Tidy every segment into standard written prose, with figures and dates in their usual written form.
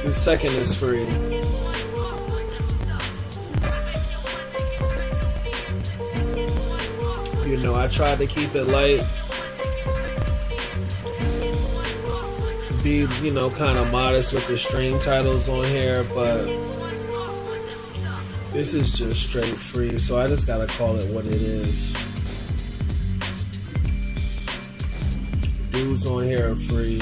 This Tekken is free. You know, I tried to keep it light. Be, you know, kind of modest with the stream titles on here, but this is just straight free, so I just gotta call it what it is. Dudes on here are free.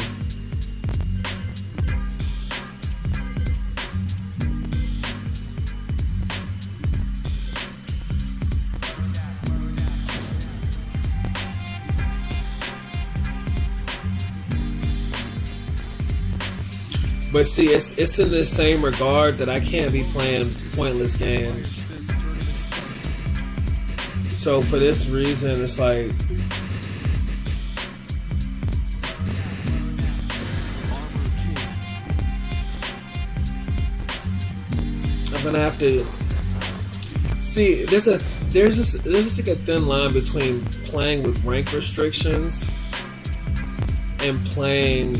But see, it's in the same regard that I can't be playing pointless games. So for this reason, it's like I'm gonna have to see. There's just like a thin line between playing with rank restrictions and playing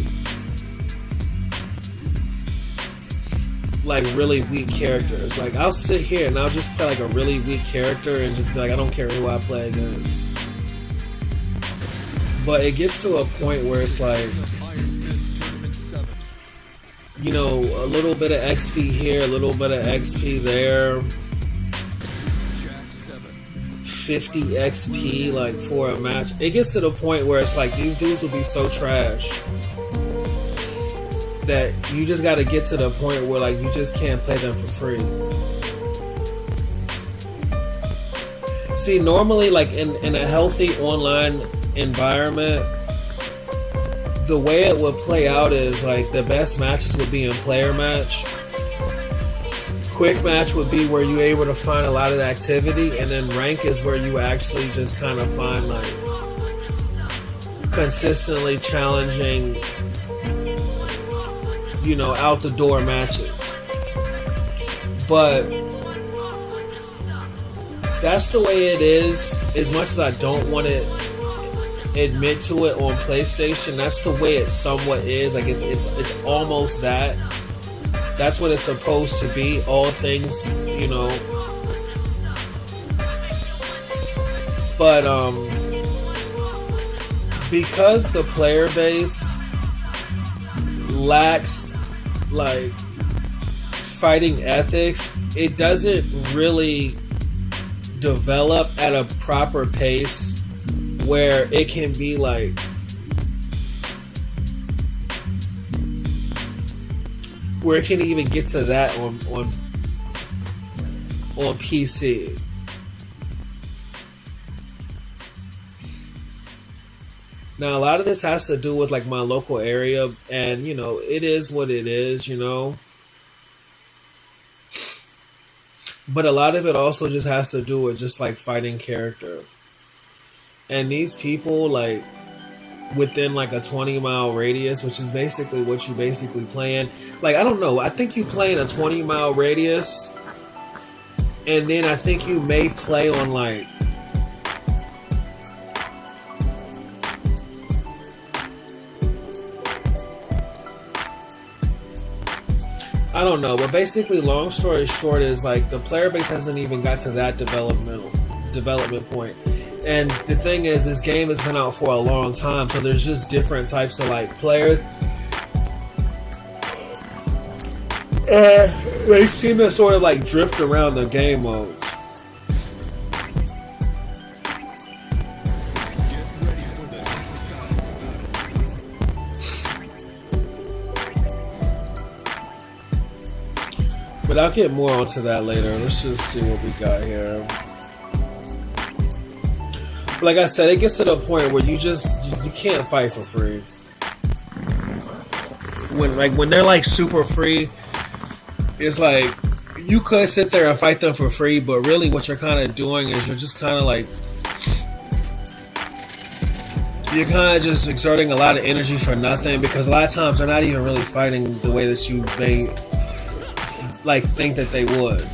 like really weak characters. Like I'll sit here and I'll just play like a really weak character and just be like, I don't care who I play against. But it gets to a point where it's like, you know, a little bit of XP here, a little bit of XP there, 50 XP like for a match. It gets to the point where it's like these dudes will be so trash that you just got to get to the point where like you just can't play them for free. See, normally like in a healthy online environment, the way it would play out is like the best matches would be in player match. Quick match would be where you're able to find a lot of activity, and then rank is where you actually just kind of find like consistently challenging, you know, out the door matches. But that's the way it is. As much as I don't want to admit to it on PlayStation, that's the way it somewhat is. Like it's almost that. That's what it's supposed to be. All things, you know. But because the player base lacks like fighting ethics, it doesn't really develop at a proper pace where it can be like where it can even get to that on PC. Now, a lot of this has to do with like my local area, and you know, it is what it is, you know. But a lot of it also just has to do with just like fighting character. And these people, like within like a 20-mile radius, which is basically what you basically playing. Like, I don't know, I think you play in a 20-mile radius, and then I think you may play on like I don't know, but basically, long story short is like the player base hasn't even got to that development point. And the thing is, this game has been out for a long time, so there's just different types of like players. They seem to sort of like drift around the game modes. But I'll get more onto that later. Let's just see what we got here. But like I said, it gets to the point where you can't fight for free. When they're like super free, it's like you could sit there and fight them for free, but really what you're kind of doing is you're just kind of like you're kind of just exerting a lot of energy for nothing, because a lot of times they're not even really fighting the way that you may like think that they would.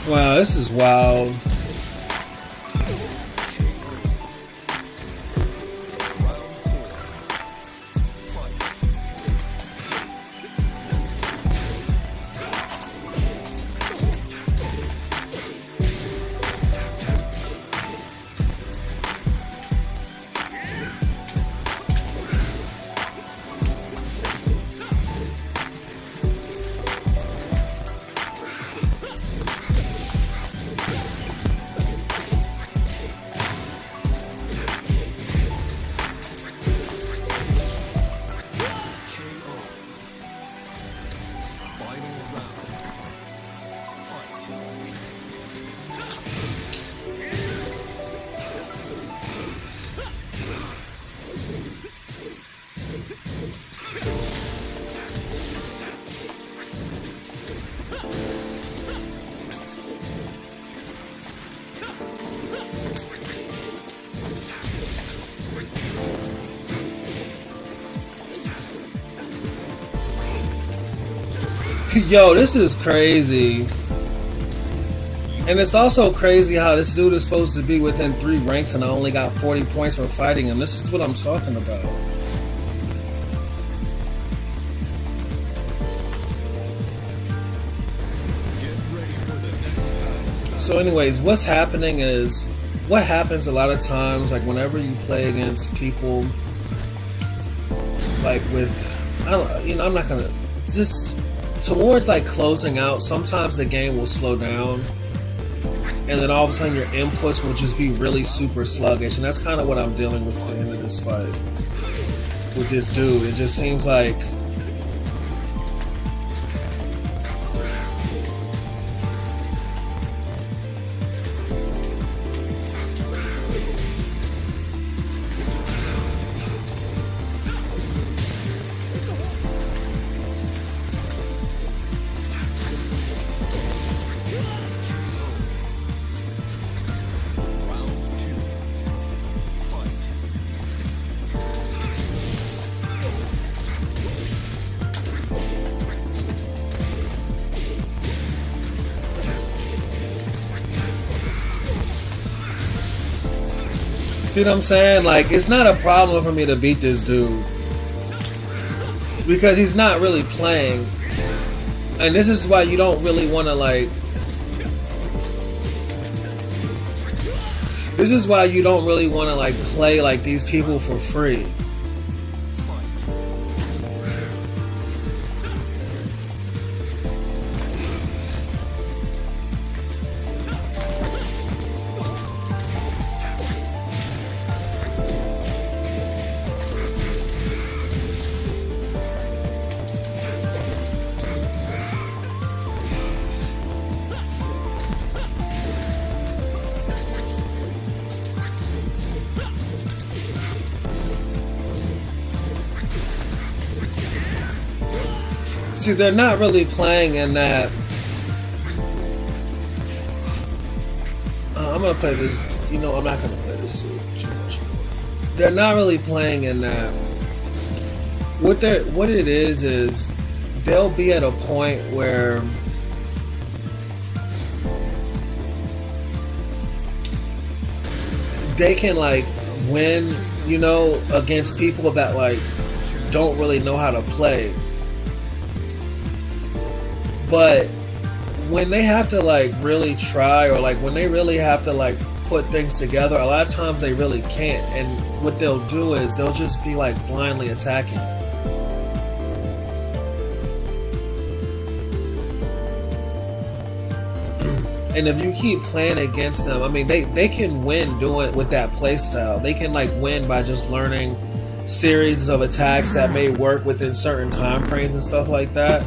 Wow, this is wild. Yo, this is crazy. And it's also crazy how this dude is supposed to be within 3 ranks and I only got 40 points for fighting him. This is what I'm talking about. So anyways, what's happening is, what happens a lot of times, like whenever you play against people, like with, I don't, you know, I'm not gonna, just towards like closing out, sometimes the game will slow down. And then all of a sudden your inputs will just be really super sluggish. And that's kind of what I'm dealing with at the end of this fight. With this dude. It just seems like see what I'm saying? Like, it's not a problem for me to beat this dude. Because he's not really playing. And this is why you don't really want to, like... This is why you don't really want to, like, play like these people for free. See, they're not really playing in that. I'm gonna play this. You know, I'm not gonna play this too much more. They're not really playing in that. What it is they'll be at a point where they can like win, you know, against people that like don't really know how to play. But when they have to like really try, or like when they really have to like put things together, a lot of times they really can't. And what they'll do is they'll just be like blindly attacking. And if you keep playing against them, I mean, they can win doing with that play style. They can like win by just learning series of attacks that may work within certain time frames and stuff like that.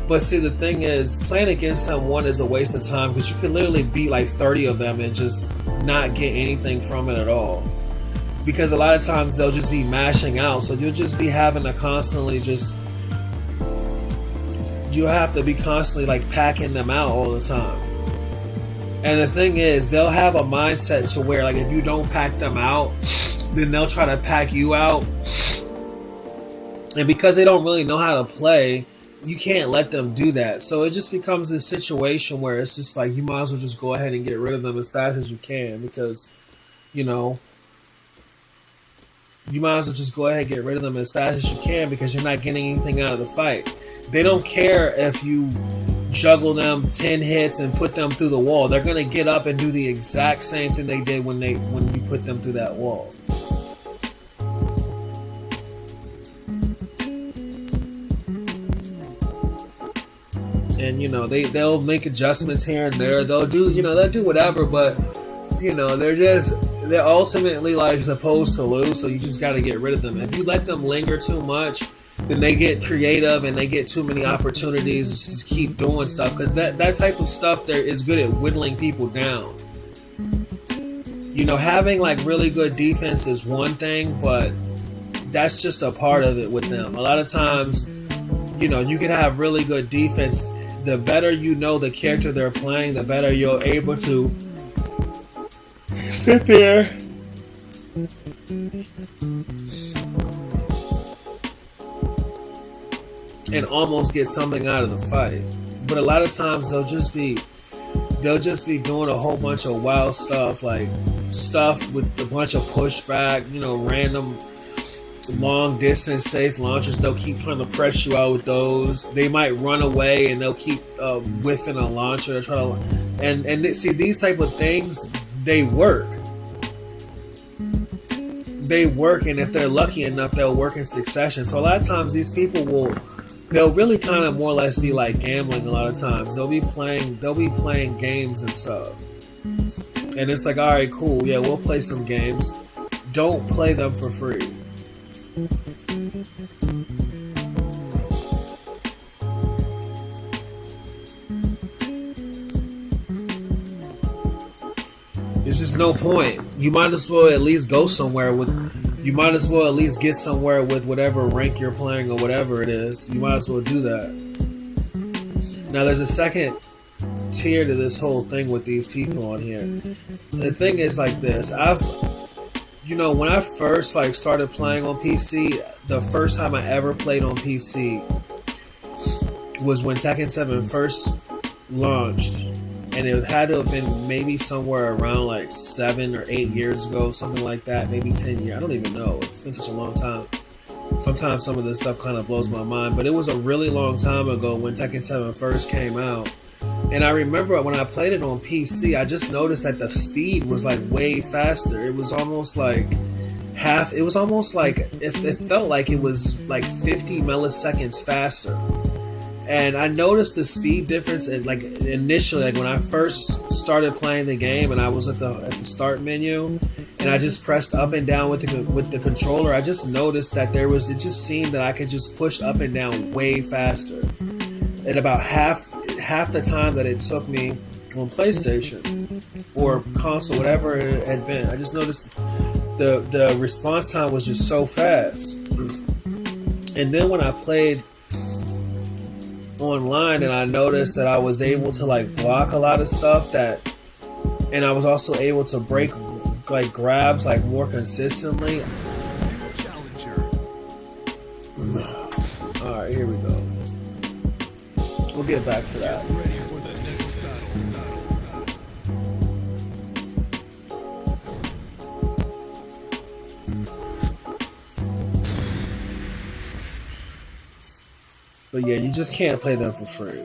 But see, the thing is, playing against them, one, is a waste of time, because you can literally beat like 30 of them and just not get anything from it at all. Because a lot of times they'll just be mashing out, so you'll just be having to constantly just... You'll have to be constantly like packing them out all the time. And the thing is, they'll have a mindset to where like if you don't pack them out, then they'll try to pack you out. And because they don't really know how to play, you can't let them do that. So it just becomes this situation where it's just like you might as well just go ahead and get rid of them as fast as you can because, you know, you might as well just go ahead and get rid of them as fast as you can because you're not getting anything out of the fight. They don't care if you juggle them 10 hits and put them through the wall. They're going to get up and do the exact same thing they did when you put them through that wall. And you know, they'll make adjustments here and there. They'll do whatever, but you know, they're ultimately like supposed to lose, so you just got to get rid of them. If you let them linger too much, then they get creative and they get too many opportunities to just keep doing stuff, because that type of stuff there is good at whittling people down. You know, having like really good defense is one thing, but that's just a part of it with them. A lot of times, you know, you can have really good defense. The better you know the character they're playing, the better you're able to sit there and almost get something out of the fight. But a lot of times they'll just be doing a whole bunch of wild stuff, like stuff with a bunch of pushback, you know, random long distance safe launchers. They'll keep trying to press you out with those. They might run away and they'll keep whiffing a launcher. They're trying to, and see, these type of things, they work. They work, and if they're lucky enough, they'll work in succession. So a lot of times these people they'll really kind of more or less be like gambling. A lot of times they'll be playing games and stuff. And it's like, all right, cool, yeah, we'll play some games. Don't play them for free. There's just no point. You might as well at least go somewhere with. You might as well at least get somewhere with whatever rank you're playing or whatever it is. You might as well do that. Now, there's a second tier to this whole thing with these people on here. The thing is like this. When I first started playing on PC, the first time I ever played on PC was when Tekken 7 first launched. And it had to have been maybe somewhere around like 7 or 8 years ago, something like that, maybe 10 years. I don't even know. It's been such a long time. Sometimes some of this stuff kind of blows my mind, but it was a really long time ago when Tekken 7 first came out. And I remember when I played it on PC, I just noticed that the speed was like way faster. It was almost like it felt like it was like 50 milliseconds faster. And I noticed the speed difference initially, when I first started playing the game and I was at the start menu and I just pressed up and down with the controller. I just noticed that it just seemed that I could just push up and down way faster. At about half the time that it took me on PlayStation or console, whatever it had been. I just noticed the response time was just so fast. And then when I played online and I noticed that I was able to block a lot of stuff, and I was also able to break grabs more consistently. Alright, here we go. We'll get back to that. But yeah, you just can't play them for free.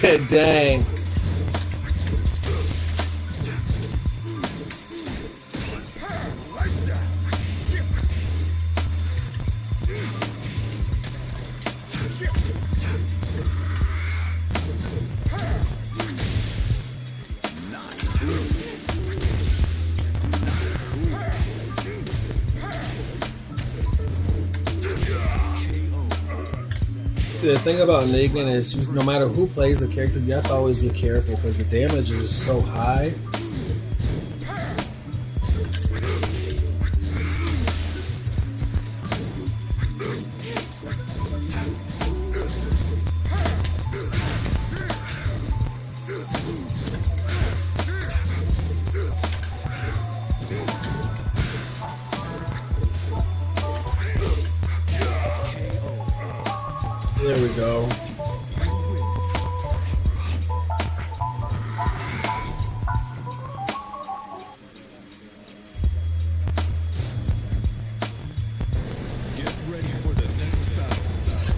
Dang. See, the thing about Negan is no matter who plays the character, you have to always be careful because the damage is so high. There we go.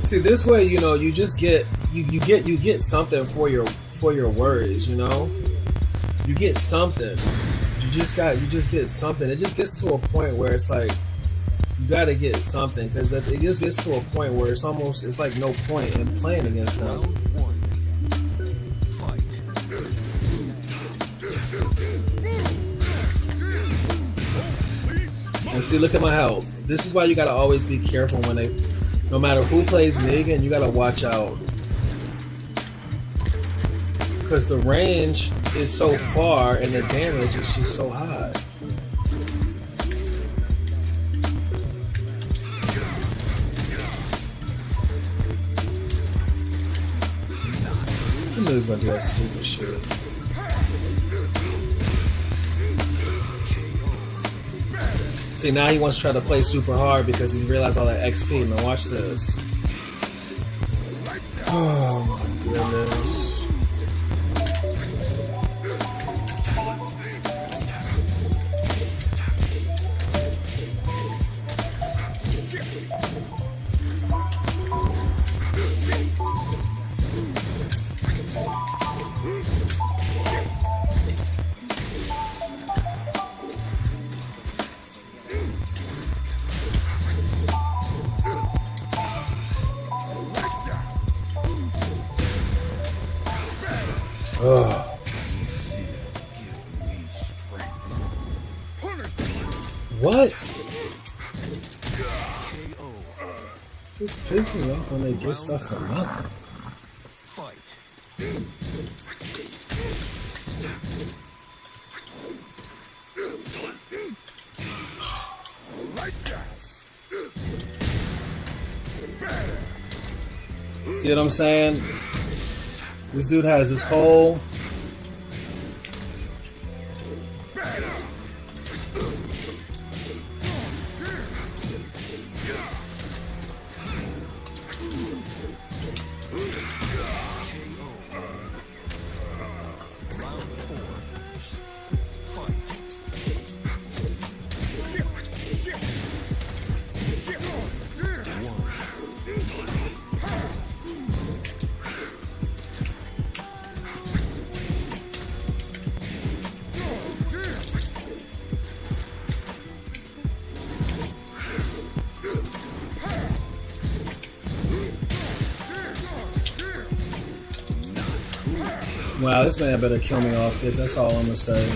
See, this way, you know, you just get you get something for your worries, you know. You get something. You just get something. It just gets to a point where it's like you gotta get something because it just gets to a point where it's like no point in playing against them. And see, look at my health. This is why you gotta always be careful when no matter who plays Negan, you gotta watch out. Because the range is so far and the damage is just so high. I knew he was gonna do that stupid shit. See, now he wants to try to play super hard because he realized all that XP. Now watch this. Oh my goodness. Ugh. What? Just piss me off when they get stuff for nothing. See what I'm saying? This dude has this whole wow, this man better kill me off this. That's all I'm gonna say.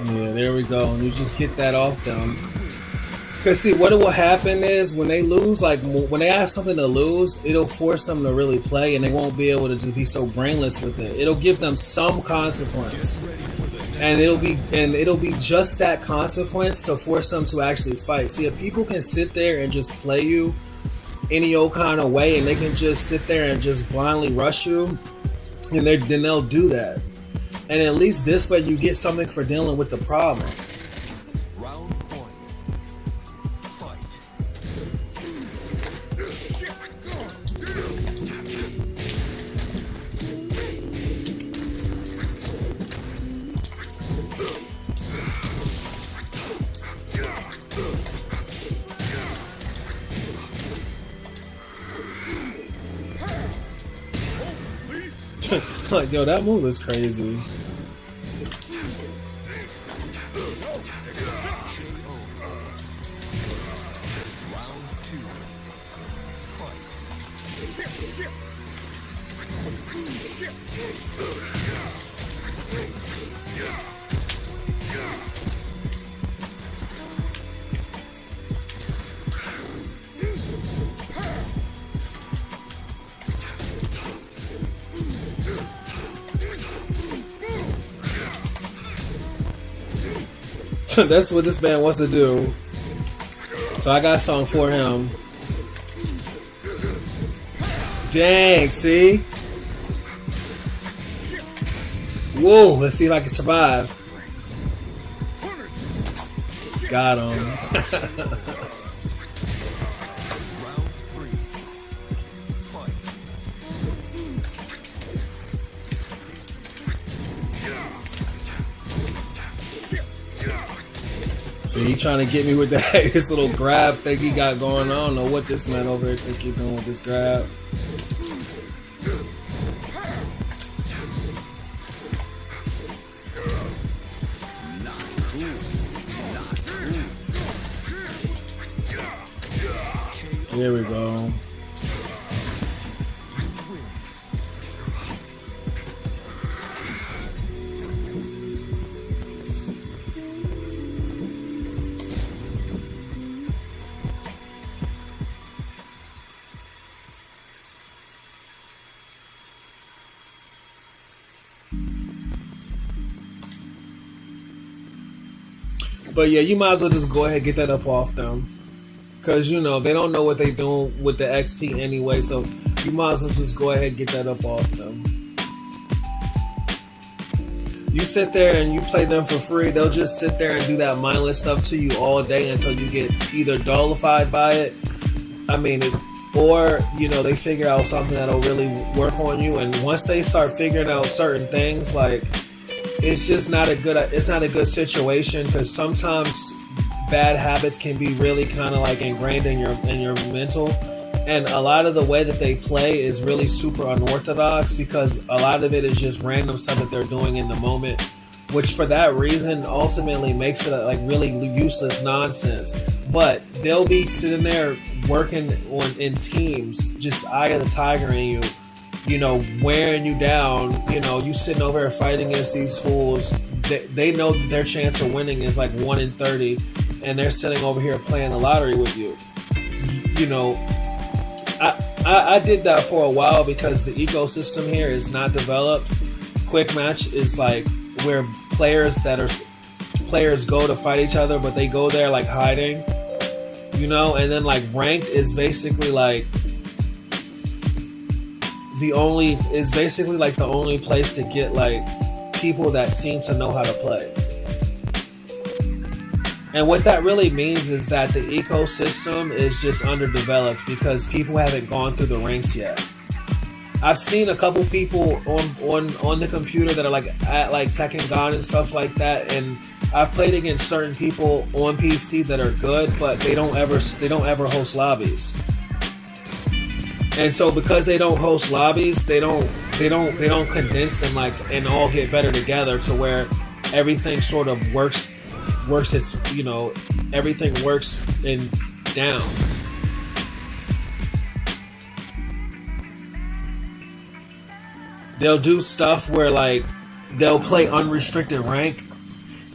Yeah, there we go. And you just get that off them. Because see, what will happen is when they lose, like when they have something to lose, it'll force them to really play, and they won't be able to just be so brainless with it. It'll give them some consequence, and it'll be just that consequence to force them to actually fight. See, if people can sit there and just play you any old kind of way, and they can just sit there and just blindly rush you, and then they'll do that. And at least this way, you get something for dealing with the problem. Like, yo, that move is crazy. That's what this man wants to do. So I got something for him. Dang, see? Whoa, let's see if I can survive. Got him. See, he's trying to get me with that his little grab thing he got going on. I don't know what this man over here think he's doing with this grab. Here we go. But yeah, you might as well just go ahead and get that up off them. Because, you know, they don't know what they're doing with the XP anyway. So you might as well just go ahead and get that up off them. You sit there and you play them for free. They'll just sit there and do that mindless stuff to you all day until you get either dullified by it. I mean, or, you know, they figure out something that'll really work on you. And once they start figuring out certain things, like, it's just not a good situation, because sometimes bad habits can be really kind of like ingrained in your mental, and a lot of the way that they play is really super unorthodox, because a lot of it is just random stuff that they're doing in the moment, which for that reason ultimately makes it like really useless nonsense. But they'll be sitting there working in teams, just eye of the tiger in you. You know, wearing you down. You know, you sitting over here fighting against these fools. They know that their chance of winning is like 1 in 30, and they're sitting over here playing the lottery with you. You know, I did that for a while because the ecosystem here is not developed. Quick match is like where players go to fight each other, but they go there like hiding. You know, and then like ranked is basically like the only place to get like people that seem to know how to play. And what that really means is that the ecosystem is just underdeveloped because people haven't gone through the ranks yet. I've seen a couple people on the computer that are like at like Tekken God and stuff like that, and I've played against certain people on PC that are good, but they don't ever host lobbies. And so because they don't host lobbies, they don't condense and all get better together to where everything sort of works its, you know, everything works in down. They'll do stuff where like they'll play unrestricted rank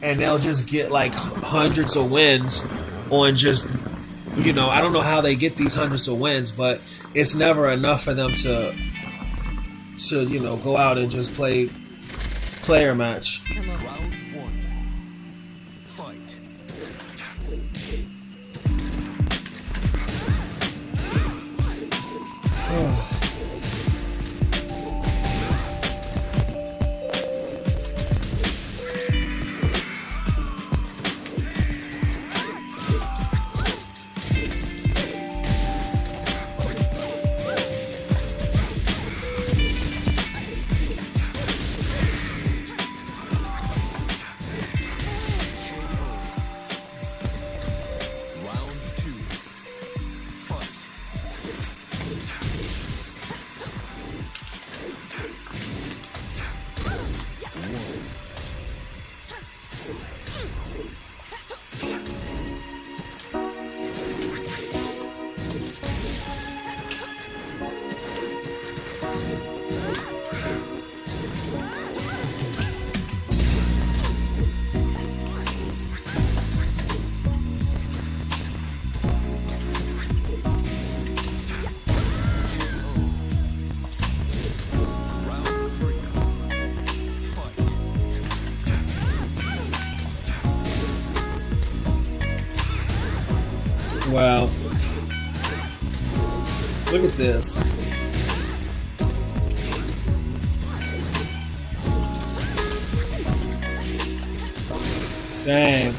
and they'll just get like hundreds of wins on just, you know, I don't know how they get these hundreds of wins, but it's never enough for them to you know, go out and just play player match. Round 1. Fight. Wow. Look at this. Dang.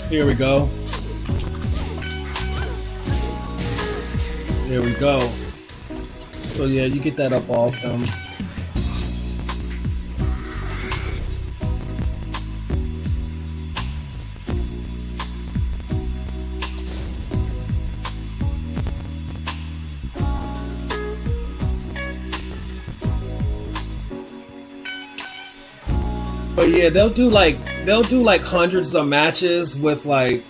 Here we go. There we go. So yeah, you get that up off them. But yeah, they'll do like hundreds of matches with a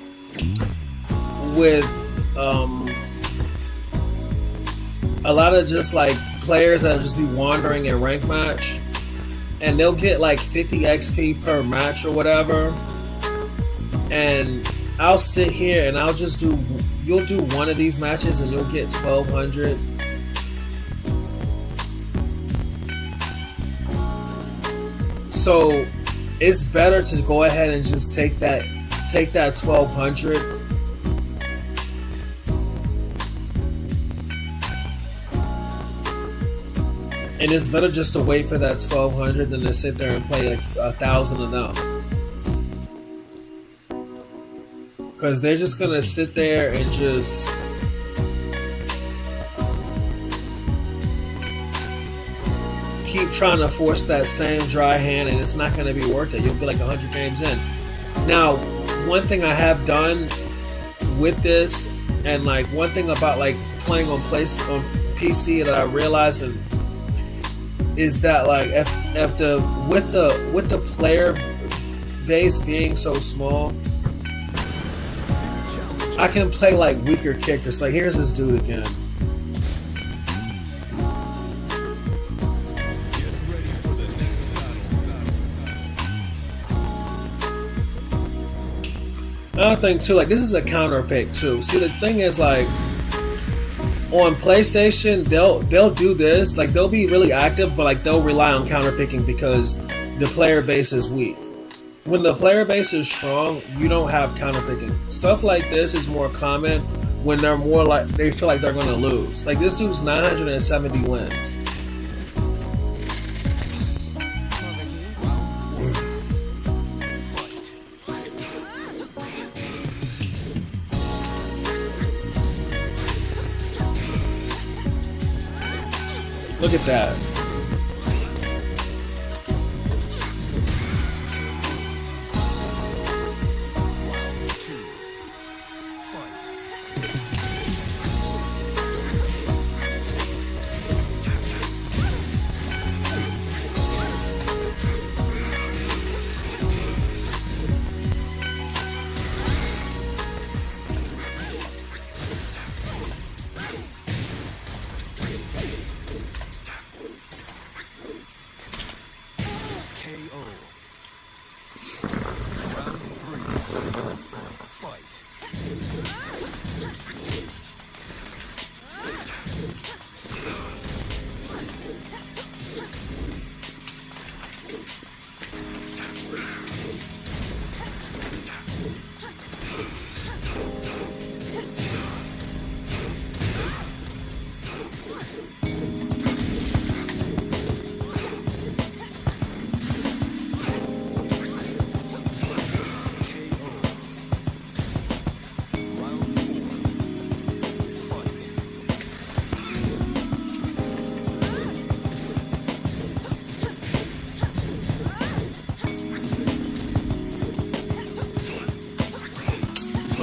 lot of just like players that'll just be wandering in rank match, and they'll get like 50 XP per match or whatever. And I'll sit here and I'll just do. You'll do one of these matches and you'll get 1200. So it's better to go ahead and just take that 1200. And it's better just to wait for that 1200 than to sit there and play like 1,000 of them. Because they're just gonna sit there and just keep trying to force that same dry hand, and it's not going to be worth it. You'll be like 100 games in. Now, one thing I have done with this, and like one thing about like playing on PC that I realized is that like if with the player base being so small, I can play like weaker characters. Like here's this dude again. Another thing too, like this is a counter pick too. See, the thing is, like on PlayStation, they'll do this, like they'll be really active, but like they'll rely on counter picking because the player base is weak. When the player base is strong, you don't have counter picking. Stuff like this is more common when they're more like they feel like they're gonna lose. Like this dude's 970 wins. Look at that.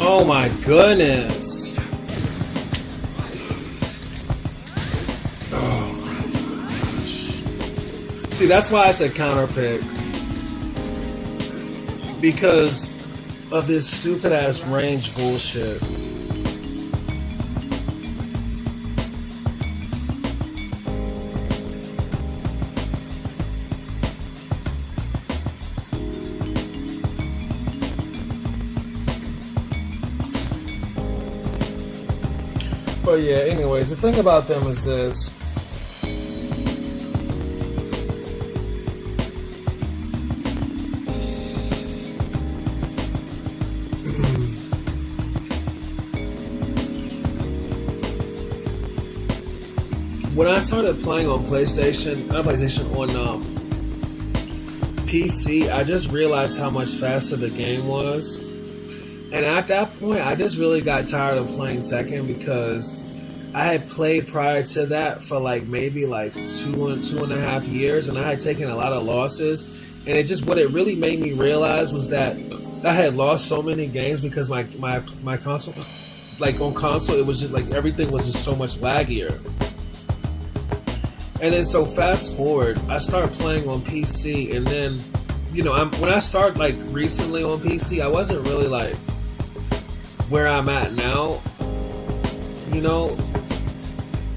Oh my goodness. See, that's why it's a counter pick. Because of this stupid ass range bullshit. But yeah, anyways, the thing about them is this. When I started playing on PlayStation, not PlayStation, on PC, I just realized how much faster the game was. And at that point, I just really got tired of playing Tekken because I had played prior to that for like maybe like 2.5 years, and I had taken a lot of losses. And it just, what it really made me realize was that I had lost so many games because my console, like on console, it was just like everything was just so much laggier. And then so fast forward, I started playing on PC, and then, you know, when I started like recently on PC, I wasn't really like where I'm at now, you know.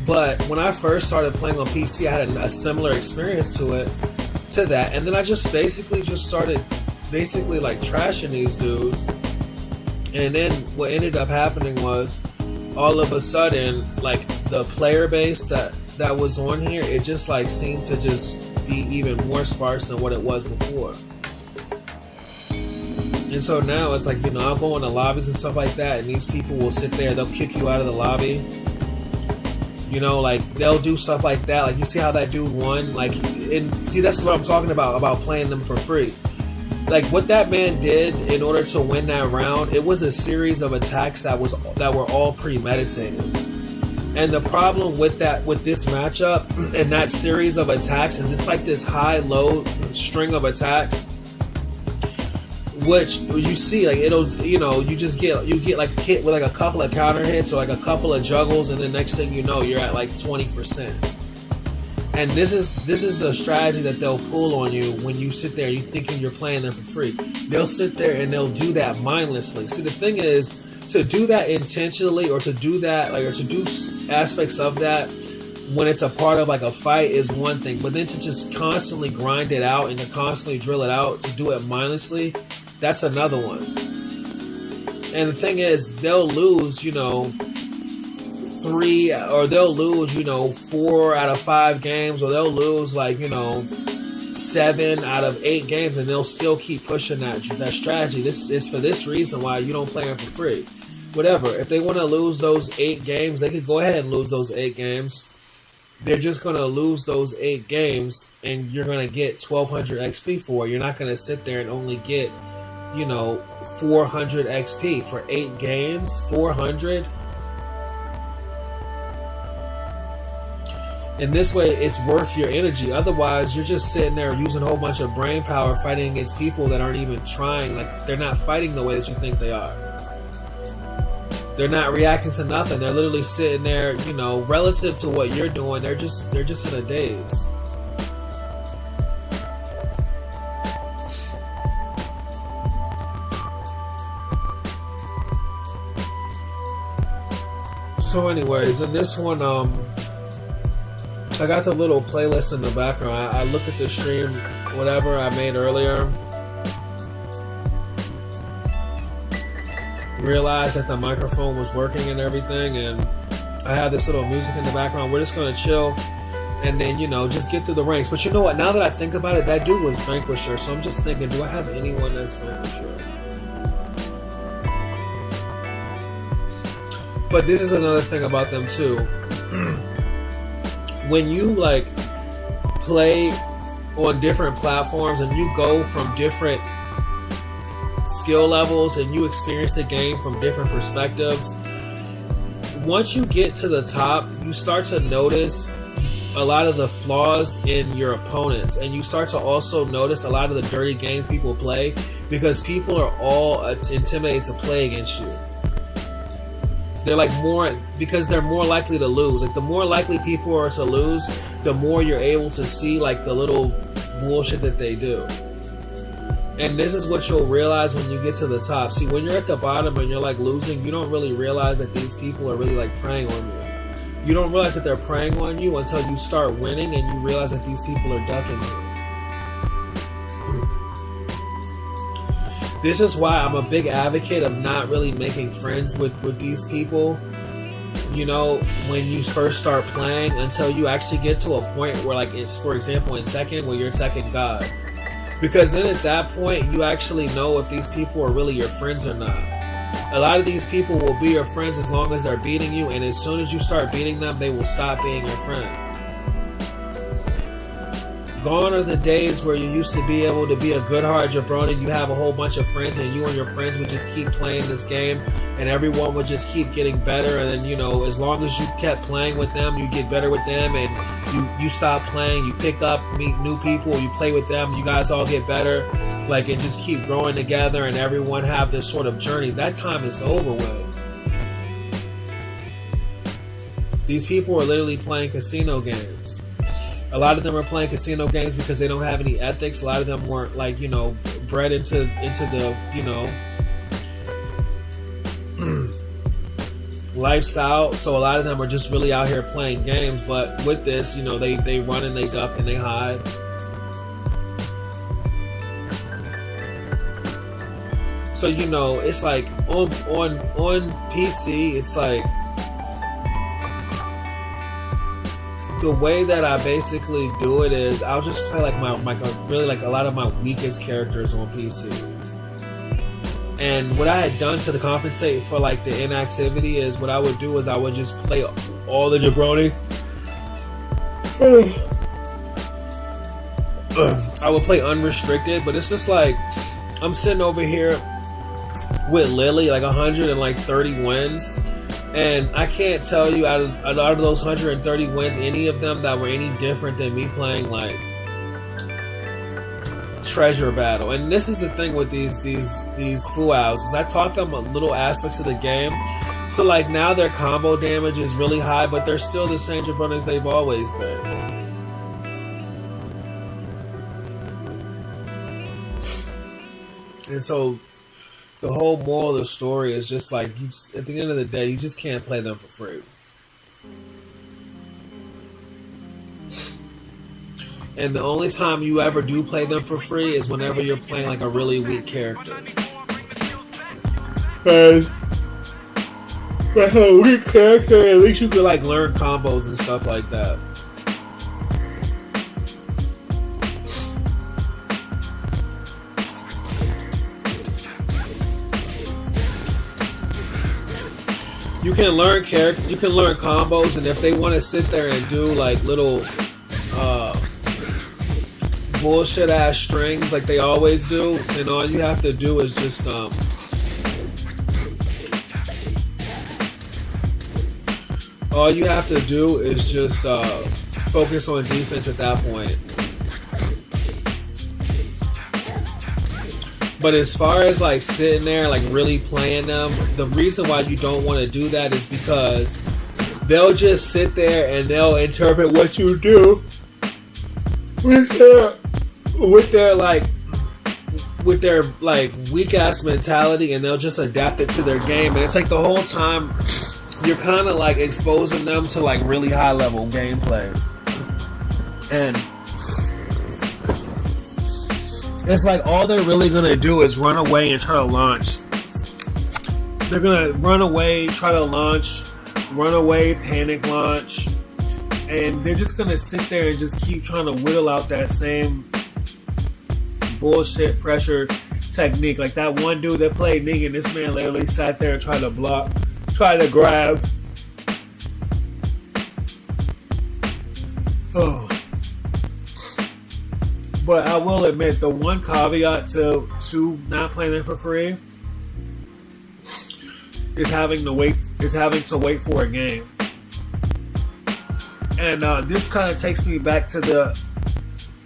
But when I first started playing on PC, I had a similar experience to that, and then I just basically started like trashing these dudes. And then what ended up happening was, all of a sudden, like the player base that was on here, it just like seemed to just be even more sparse than what it was before. And so now it's like, you know, I'll go into lobbies and stuff like that, and these people will sit there, they'll kick you out of the lobby. You know, like they'll do stuff like that. Like, you see how that dude won? Like, and see, that's what I'm talking about playing them for free. Like, what that man did in order to win that round, it was a series of attacks that were all premeditated. And the problem with this matchup and that series of attacks is it's like this high-low string of attacks, which you see, like, it'll, you know, you get like hit with like a couple of counter hits or like a couple of juggles, and the next thing you know, you're at like 20%. And this is the strategy that they'll pull on you when you sit there, you thinking you're playing them for free. They'll sit there and they'll do that mindlessly. See, the thing is, to do that intentionally, or to do that, like, or to do aspects of that when it's a part of like a fight is one thing, but then to just constantly grind it out and to constantly drill it out, to do it mindlessly, that's another one. And the thing is, they'll lose, you know, 3, or they'll lose, you know, 4 out of 5 games, or they'll lose like, you know, 7 out of 8 games, and they'll still keep pushing that strategy. This is for this reason why you don't play them for free. Whatever. If they want to lose those 8 games, they could go ahead and lose those 8 games. They're just going to lose those 8 games, and you're going to get 1200 XP for it. You're not going to sit there and only get, you know, 400 XP for 8 games. 400. And this way, it's worth your energy. Otherwise, you're just sitting there using a whole bunch of brain power fighting against people that aren't even trying. Like, they're not fighting the way that you think they are. They're not reacting to nothing. They're literally sitting there, you know, relative to what you're doing. They're just in a daze. So, anyways, in this one, I got the little playlist in the background. I looked at the stream, whatever I made earlier. Realized that the microphone was working and everything, and I had this little music in the background. We're just going to chill and then, you know, just get through the ranks. But you know what? Now that I think about it, that dude was Vanquisher. So I'm just thinking, do I have anyone that's Vanquisher? But this is another thing about them too. When you like play on different platforms and you go from different skill levels and you experience the game from different perspectives, once you get to the top, you start to notice a lot of the flaws in your opponents, and you start to also notice a lot of the dirty games people play, because people are all intimidated to play against you. They're like more, because they're more likely to lose. Like, the more likely people are to lose, the more you're able to see like the little bullshit that they do. And this is what you'll realize when you get to the top. See, when you're at the bottom and you're like losing, you don't really realize that these people are really like preying on you. You don't realize that they're preying on you until you start winning and you realize that these people are ducking you. This is why I'm a big advocate of not really making friends with these people, you know, when you first start playing, until you actually get to a point where, like, it's, for example, in Tekken, where you're Tekken God. Because then at that point, you actually know if these people are really your friends or not. A lot of these people will be your friends as long as they're beating you, and as soon as you start beating them, they will stop being your friend. Gone are the days where you used to be able to be a good hard jabroni, you have a whole bunch of friends, and you and your friends would just keep playing this game, and everyone would just keep getting better, and then, you know, as long as you kept playing with them, you get better with them, and you stop playing, you pick up, meet new people, you play with them, you guys all get better, like, and just keep growing together, and everyone have this sort of journey. That time is over with. These people are literally playing casino games. A lot of them are playing casino games because they don't have any ethics. A lot of them weren't, like, you know, bred into the, you know, lifestyle. So a lot of them are just really out here playing games. But with this, you know, they run and they duck and they hide. So, you know, it's like on PC, it's like, the way that I basically do it is I'll just play like really like a lot of my weakest characters on PC. And what I had done to compensate for like the inactivity is what I would do is I would just play all the jabroni. I would play unrestricted, but it's just like I'm sitting over here with Lily, like 130 wins. And I can't tell you out of those 130 wins, any of them that were any different than me playing like treasure battle. And this is the thing with these fools is I taught them little aspects of the game. So like now their combo damage is really high, but they're still the same jabronis they've always been. And so the whole moral of the story is just like, at the end of the day, you just can't play them for free. And the only time you ever do play them for free is whenever you're playing like a really weak character. Because with a weak character, at least you can like learn combos and stuff like that. You can learn combos, and if they want to sit there and do like little bullshit ass strings like they always do, then all you have to do is just focus on defense at that point. But as far as like sitting there like really playing them, the reason why you don't want to do that is because they'll just sit there and they'll interpret what you do with their weak ass mentality, and they'll just adapt it to their game. And it's like the whole time you're kind of like exposing them to like really high level gameplay. And it's like all they're really going to do is run away and try to launch. They're going to run away, try to launch, run away, panic launch. And they're just going to sit there and just keep trying to whittle out that same bullshit pressure technique. Like that one dude that played Negan, this man literally sat there and tried to block, tried to grab. Oh. But I will admit, the one caveat to not playing it for free is having to wait for a game. And this kind of takes me back to the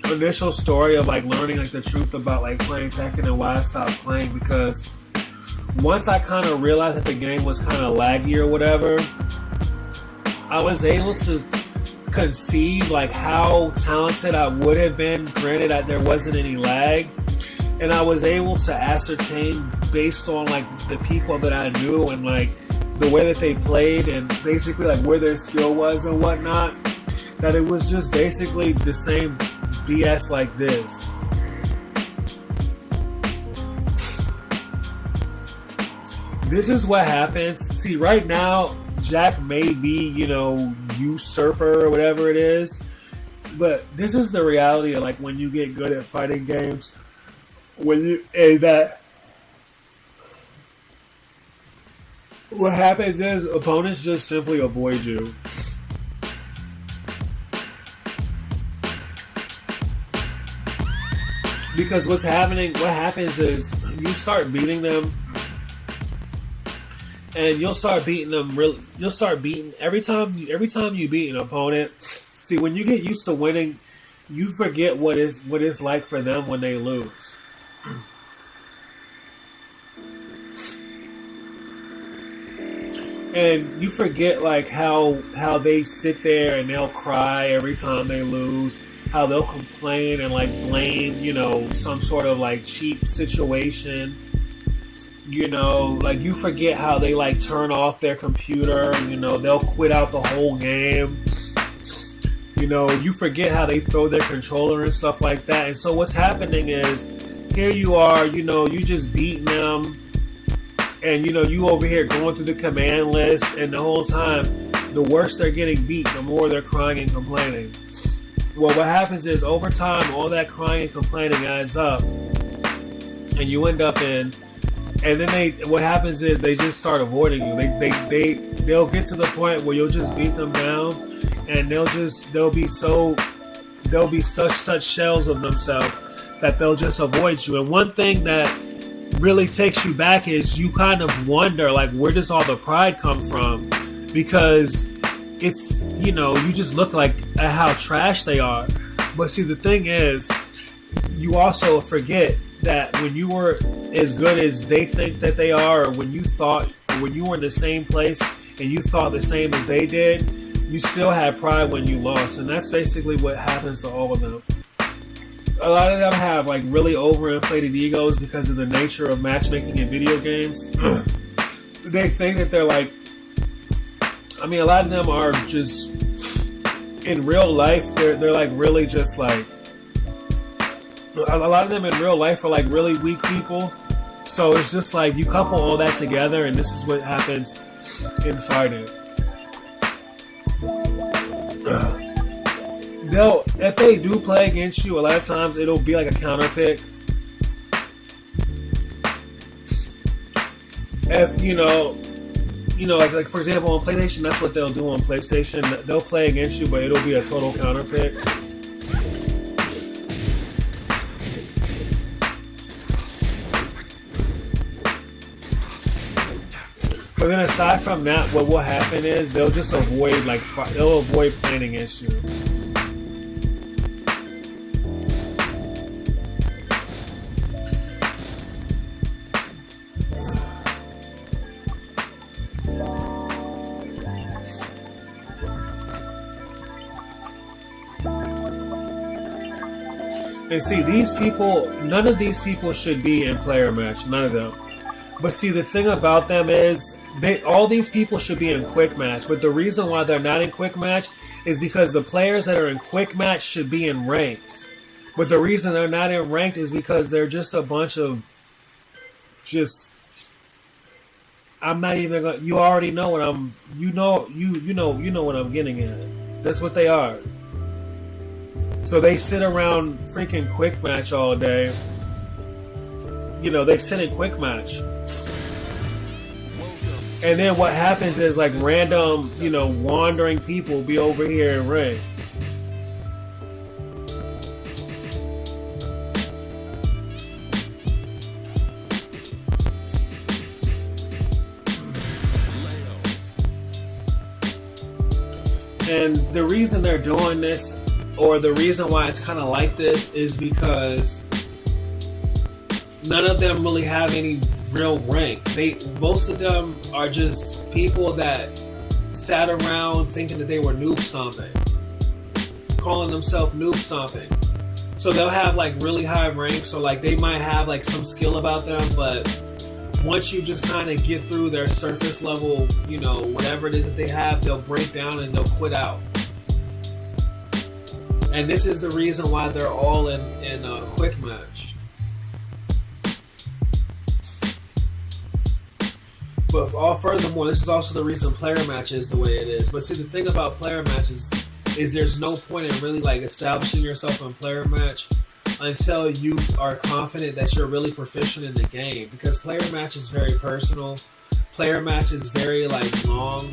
initial story of like learning like the truth about like playing Tekken and why I stopped playing, because once I kind of realized that the game was kind of laggy or whatever, I was able to conceive like how talented I would have been, granted that there wasn't any lag, and I was able to ascertain based on like the people that I knew and like the way that they played and basically like where their skill was and whatnot, that it was just basically the same BS like this. This is what happens. See, right now, Jack may be, usurper or whatever it is, but this is the reality of like when you get good at fighting games, what happens is opponents just simply avoid you. Because what happens is you start beating them, and you'll start beating every time you beat an opponent. See, when you get used to winning, you forget what it's like for them when they lose. And you forget like how they sit there and they'll cry every time they lose, how they'll complain and like blame, some sort of like cheap situation. Like you forget how they like turn off their computer, they'll quit out the whole game. You forget how they throw their controller and stuff like that. And so what's happening is, here you are, you just beating them, and you over here going through the command list, and the whole time, the worse they're getting beat, the more they're crying and complaining. Well, what happens is, over time, all that crying and complaining adds up, and you end up in. And then what happens is they just start avoiding you. They'll get to the point where you'll just beat them down, and they'll be such shells of themselves that they'll just avoid you. And one thing that really takes you back is you kind of wonder, like, where does all the pride come from? Because it's, you just look like at how trash they are. But see, the thing is, you also forget that when you were as good as they think that they are, or when you were in the same place and you thought the same as they did, you still had pride when you lost. And that's basically what happens to all of them. A lot of them have like really overinflated egos because of the nature of matchmaking in video games. They think that they're like, a lot of them are just, in real life, they're like really just like, a lot of them in real life are like really weak people. So it's just like you couple all that together, and this is what happens in fighting. If they do play against you, a lot of times it'll be like a counter pick. If like for example on PlayStation, that's what they'll do on PlayStation. They'll play against you, but it'll be a total counter pick. But then aside from that, what will happen is they'll just avoid playing against you. And see, none of these people should be in player match. None of them. But see, the thing about them is, all these people should be in quick match. But the reason why they're not in quick match is because the players that are in quick match should be in ranked. But the reason they're not in ranked is because they're just a bunch of I'm not even gonna. You already know what I'm. You know what I'm getting at. That's what they are. So they sit around freaking quick match all day. They sit in quick match. And then what happens is like random, wandering people be over here in ring. And the reason they're doing this, or the reason why it's kind of like this, is because none of them really have any real rank. Most of them are just people that sat around thinking that they were noob stomping. calling themselves noob stomping. So they'll have like really high ranks, or like they might have like some skill about them, but once you just kind of get through their surface level, you know, whatever it is that they have, they'll break down and they'll quit out. And this is the reason why they're all in a quick match. But furthermore, this is also the reason player match is the way it is. But see, the thing about player matches is there's no point in really like establishing yourself in player match until you are confident that you're really proficient in the game. Because player match is very personal. Player match is very like long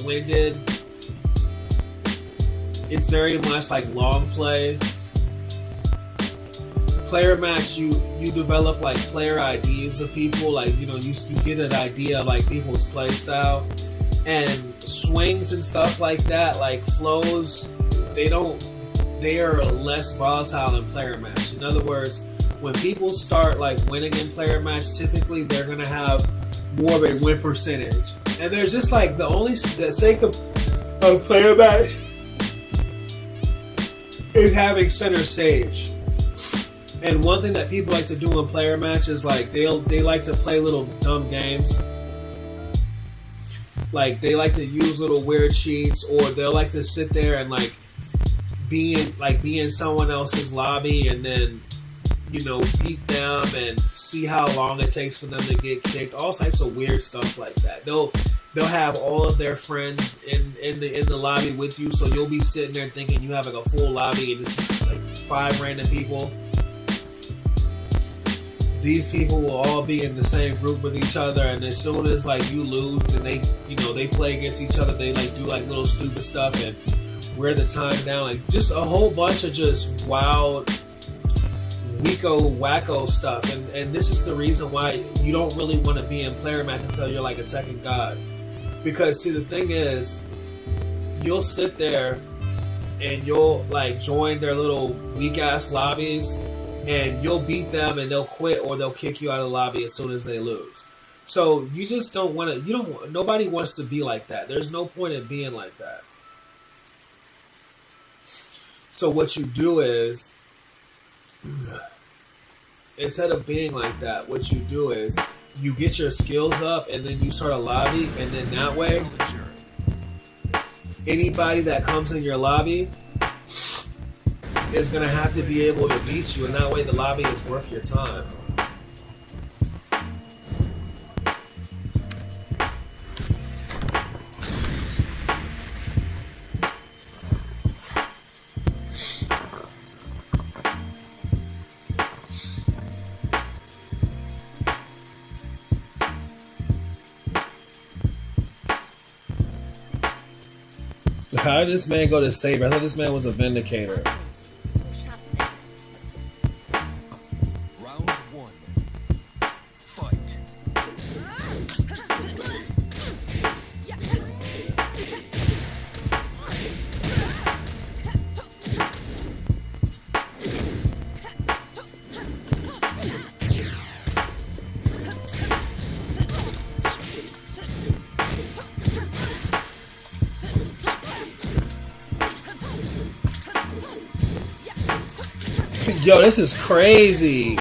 winded. It's very much like long play. Player match, you develop like player IDs of people, like you know you get an idea of like people's play style and swings and stuff like that, like flows. They are less volatile in player match. In other words, when people start like winning in player match, typically they're gonna have more of a win percentage. And there's just like the sake of player match is having center stage. And one thing that people like to do in player match is like they like to play little dumb games. Like they like to use little weird cheats, or they'll like to sit there and like be in someone else's lobby and then, you know, beat them and see how long it takes for them to get kicked. All types of weird stuff like that. They'll have all of their friends in the lobby with you, so you'll be sitting there thinking you have like a full lobby and it's just like 5 random people. These people will all be in the same group with each other, and as soon as like you lose and they play against each other, they like do like little stupid stuff and wear the time down, like just a whole bunch of just wild wacko stuff. And this is the reason why you don't really want to be in player match until you're like a Tekken god. Because see, the thing is, you'll sit there and you'll like join their little weak ass lobbies, and you'll beat them and they'll quit or they'll kick you out of the lobby as soon as they lose. So you just don't want to, nobody wants to be like that. There's no point in being like that. So what you do is, instead of being like that, what you do is you get your skills up and then you start a lobby, and then that way anybody that comes in your lobby is going to have to be able to beat you, and that way the lobby is worth your time. How did this man go to Saber? I thought this man was a Vindicator. Round 1. Fight. Yo, this is crazy.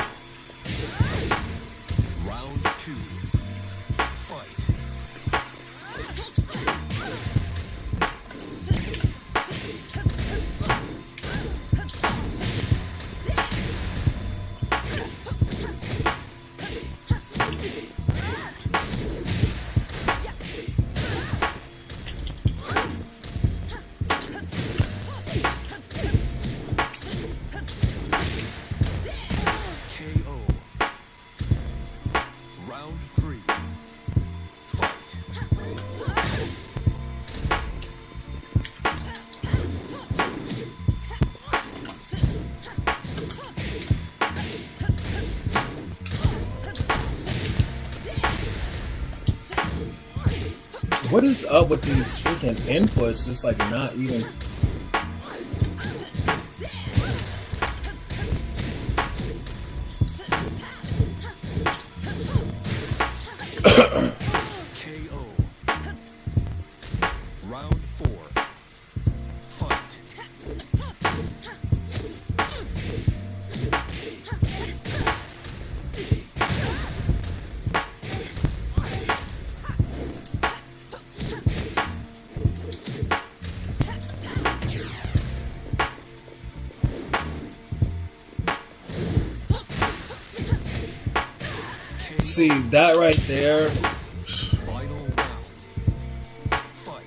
Round 2. Fight. Round 3. What is up with these freaking inputs? Just like not even. KO. Round 4. Fight. See, that right there. Final round. Fight.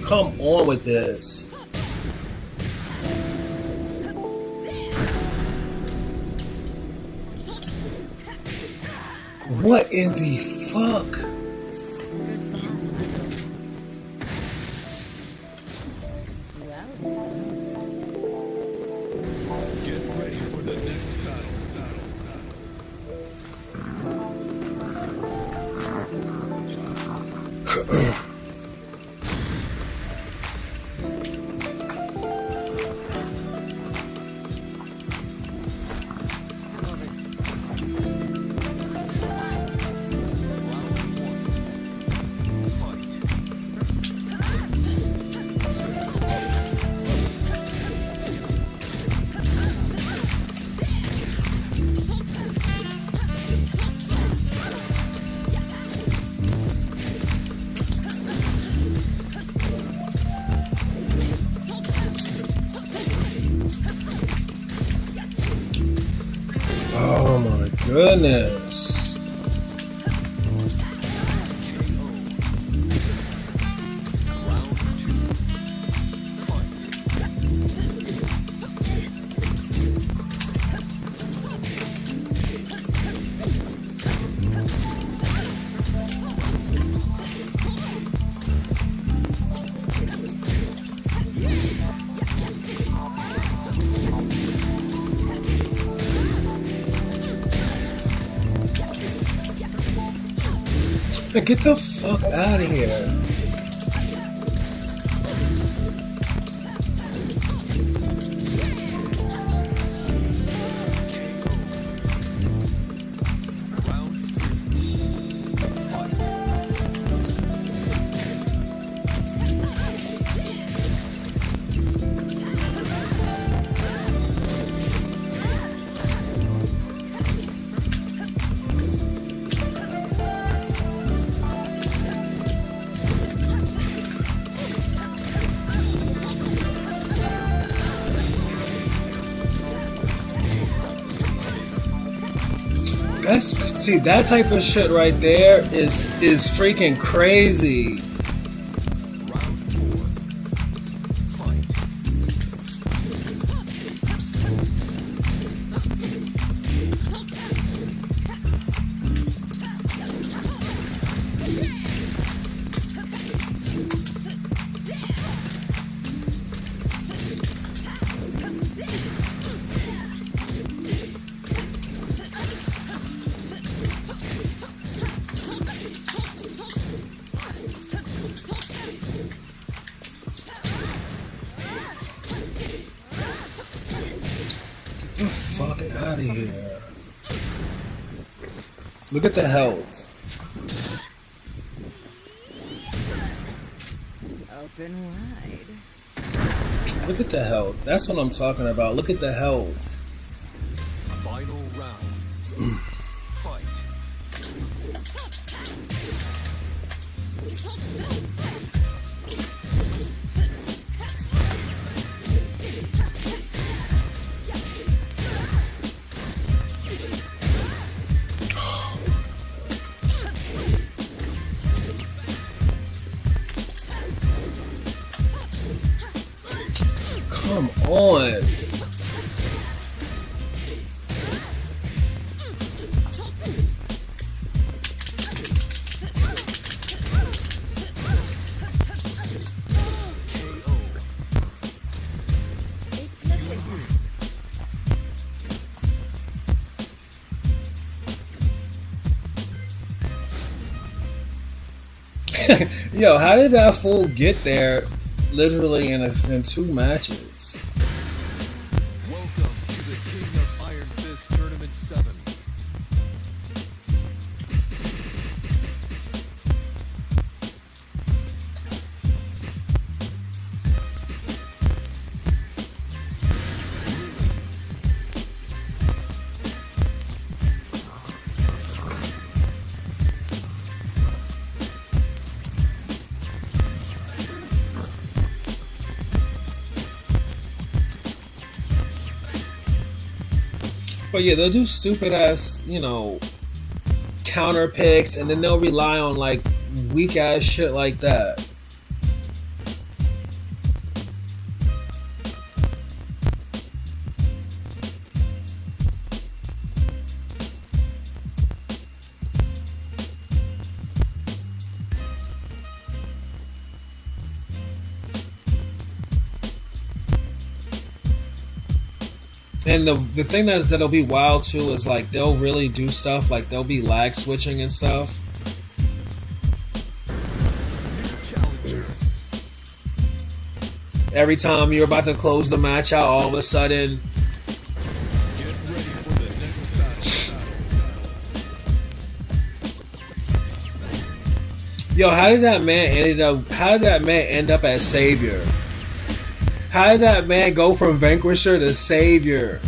Come on with this. What in the fuck? Get ready for the next battle. Oh my goodness. Man, get the fuck out of here. See, that type of shit right there is freaking crazy. Get the fuck out of here. Look at the health. Open wide. Look at the health. That's what I'm talking about. Look at the health. Final round. Fight. Come on. Yo, how did that fool get there literally in 2 matches. Welcome to the King of Iron Fist Tournament 7. But yeah, they'll do stupid ass, counter picks, and then they'll rely on like weak ass shit like that. And the thing that'll be wild too is like they'll really do stuff like they'll be lag switching and stuff. Challenger. Every time you're about to close the match out, all of a sudden, Get ready for the next battle. yo, how did that man end up as Savior? How did that man go from Vanquisher to Savior?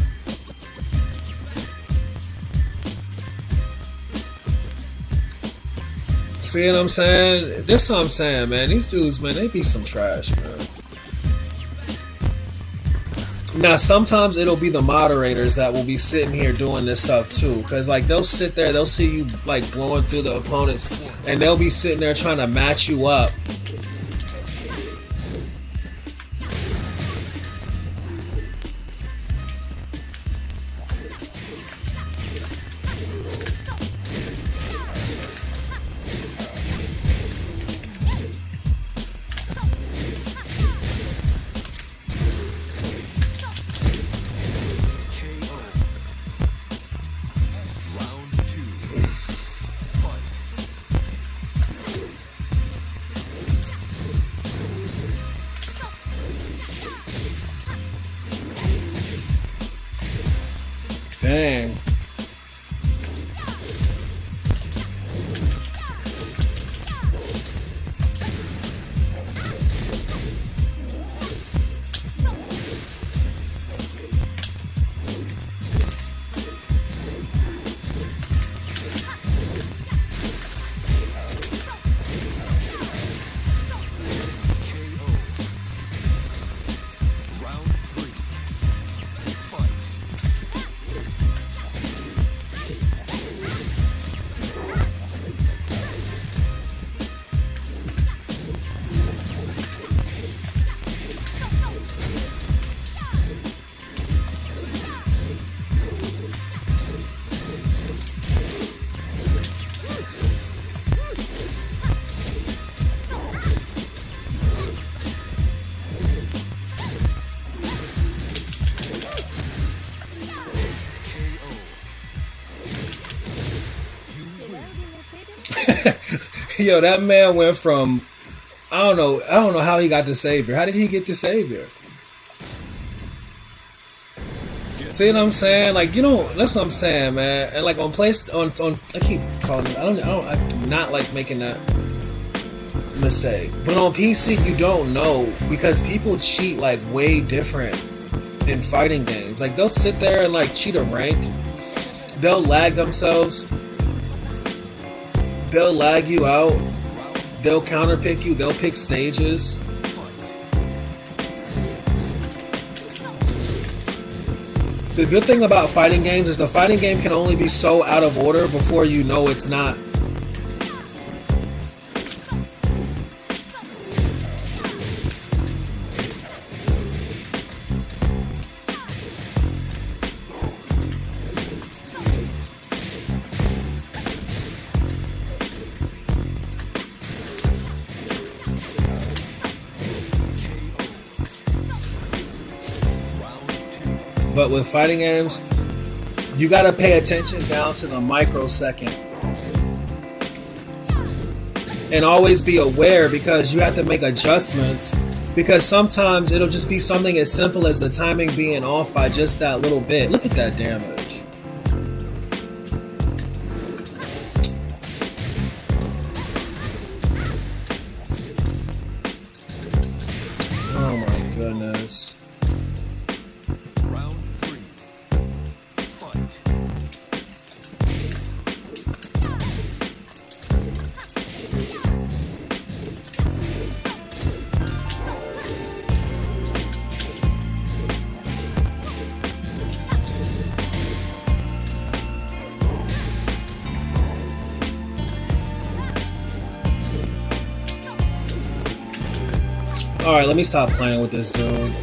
See what I'm saying? This what I'm saying, man. These dudes, man, they be some trash, man. Now, sometimes it'll be the moderators that will be sitting here doing this stuff too. Because, like, they'll sit there, they'll see you, like, blowing through the opponents. And they'll be sitting there trying to match you up. Round 2. Fight. Dang. KO. Round 3. Fight. Yo, that man went from I don't know how he got to Savior. How did he get to Savior? See what I'm saying? Like, that's what I'm saying, man. And like on I keep calling it. I do not like making that mistake. But on PC, you don't know because people cheat like way different in fighting games. Like they'll sit there and like cheat a rank. They'll lag themselves. They'll lag you out. They'll counterpick you. They'll pick stages. The good thing about fighting games is the fighting game can only be so out of order before you know it's not. But with fighting games, you gotta pay attention down to the microsecond. And always be aware because you have to make adjustments Because sometimes it'll just be something as simple as the timing being off by just that little bit. Look at that damage. Oh my goodness. Round 3. Fight. Alright, let me stop playing with this dude.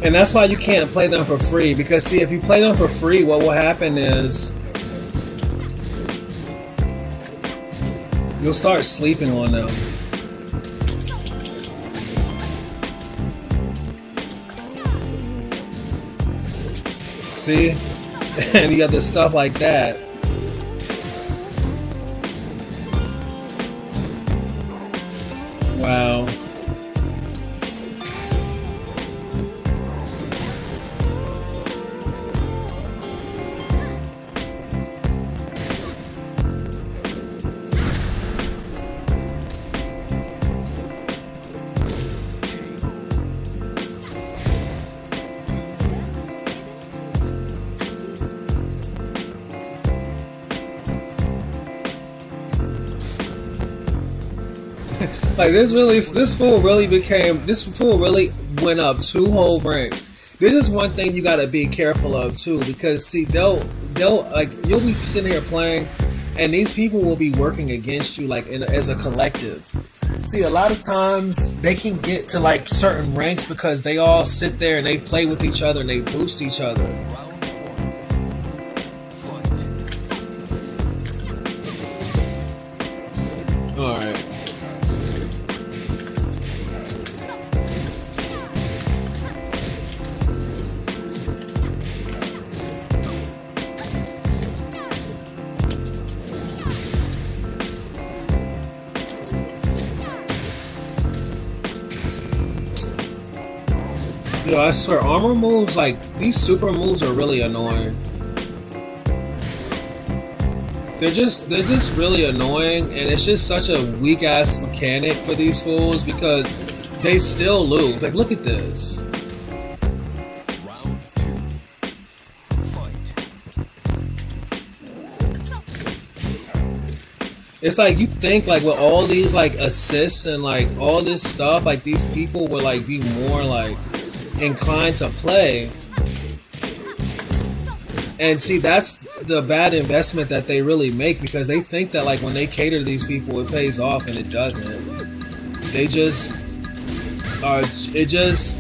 And that's why you can't play them for free. Because see, if you play them for free, what will happen is you'll start sleeping on them. See? And you got this stuff like that. Wow. Like this fool really went up 2 whole ranks. This is one thing you gotta be careful of too, because see they'll like you'll be sitting here playing, and these people will be working against you like as a collective. See, a lot of times they can get to like certain ranks because they all sit there and they play with each other and they boost each other. All right. Yo, I swear, armor moves, like, these super moves are really annoying. They're just really annoying, and it's just such a weak-ass mechanic for these fools because they still lose. Like, look at this. Round 2. Fight. It's like, you think, like, with all these, like, assists and, like, all this stuff, like, these people would, like, be more, like, inclined to play. And see, that's the bad investment that they really make, because they think that like when they cater to these people it pays off, and it doesn't. They just are, it just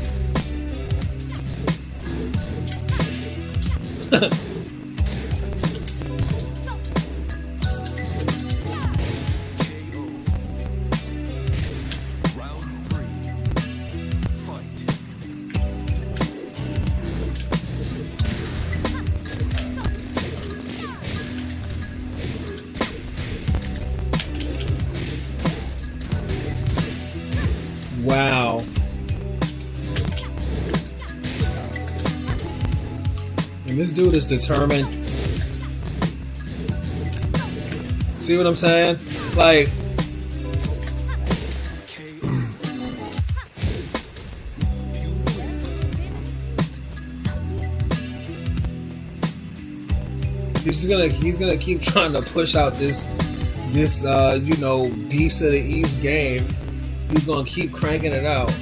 wow. And this dude is determined. See what I'm saying? Like, he's gonna keep trying to push out this you know, Beast of the East game. He's gonna keep cranking it out.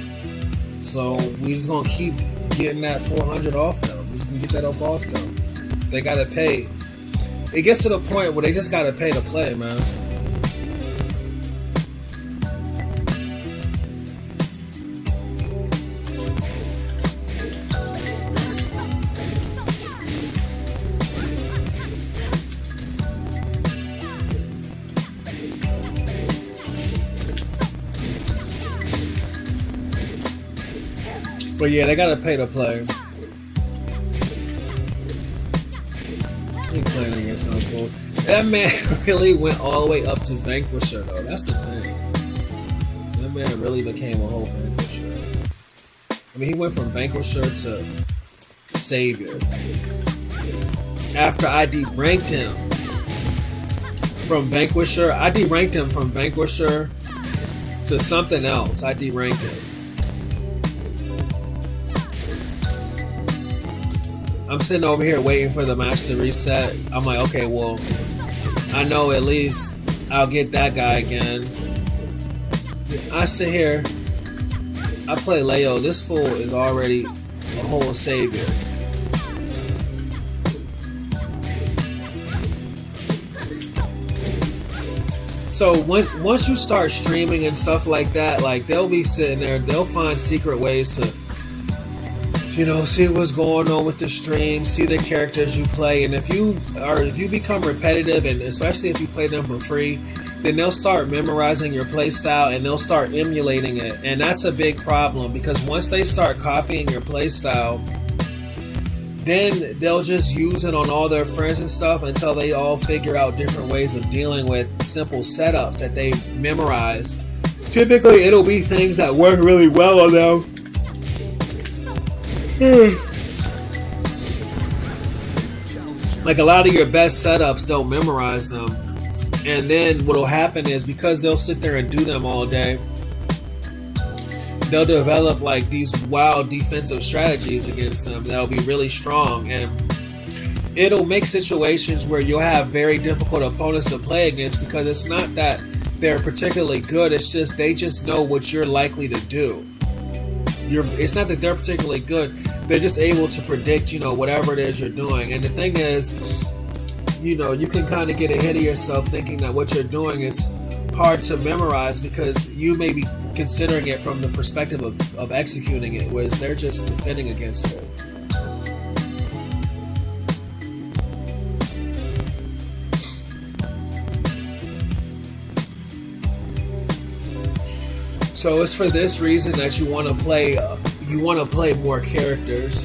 So we just gonna keep getting that 400 off them. We just gonna get that up off them. They gotta pay. It gets to the point where they just gotta pay to play, man. But yeah, they gotta pay to play. He playing against them fool. That man really went all the way up to Vanquisher though. That's the thing. That man really became a whole Vanquisher. I mean, he went from Vanquisher to Savior. After I deranked him from Vanquisher, I deranked him from Vanquisher to something else. I deranked him. I'm sitting over here waiting for the match to reset. I'm like, okay, well, I know at least I'll get that guy again. I sit here, I play Leo. This fool is already a whole savior. So once you start streaming and stuff like that, like they'll be sitting there, they'll find secret ways to, you know, see what's going on with the stream, see the characters you play, and if you become repetitive, and especially if you play them for free, then they'll start memorizing your playstyle and they'll start emulating it, and that's a big problem because once they start copying your playstyle, then they'll just use it on all their friends and stuff until they all figure out different ways of dealing with simple setups that they memorized. Typically, it'll be things that work really well on them. Like a lot of your best setups, they'll memorize them, and then what'll happen is because they'll sit there and do them all day, they'll develop like these wild defensive strategies against them that'll be really strong, and it'll make situations where you'll have very difficult opponents to play against because it's not that they're particularly good, it's just they just know what you're likely to do. It's not that they're particularly good, they're just able to predict, you know, whatever it is you're doing. And the thing is, you know, you can kind of get ahead of yourself thinking that what you're doing is hard to memorize because you may be considering it from the perspective of executing it, whereas they're just defending against it. So it's for this reason that you want to play more characters.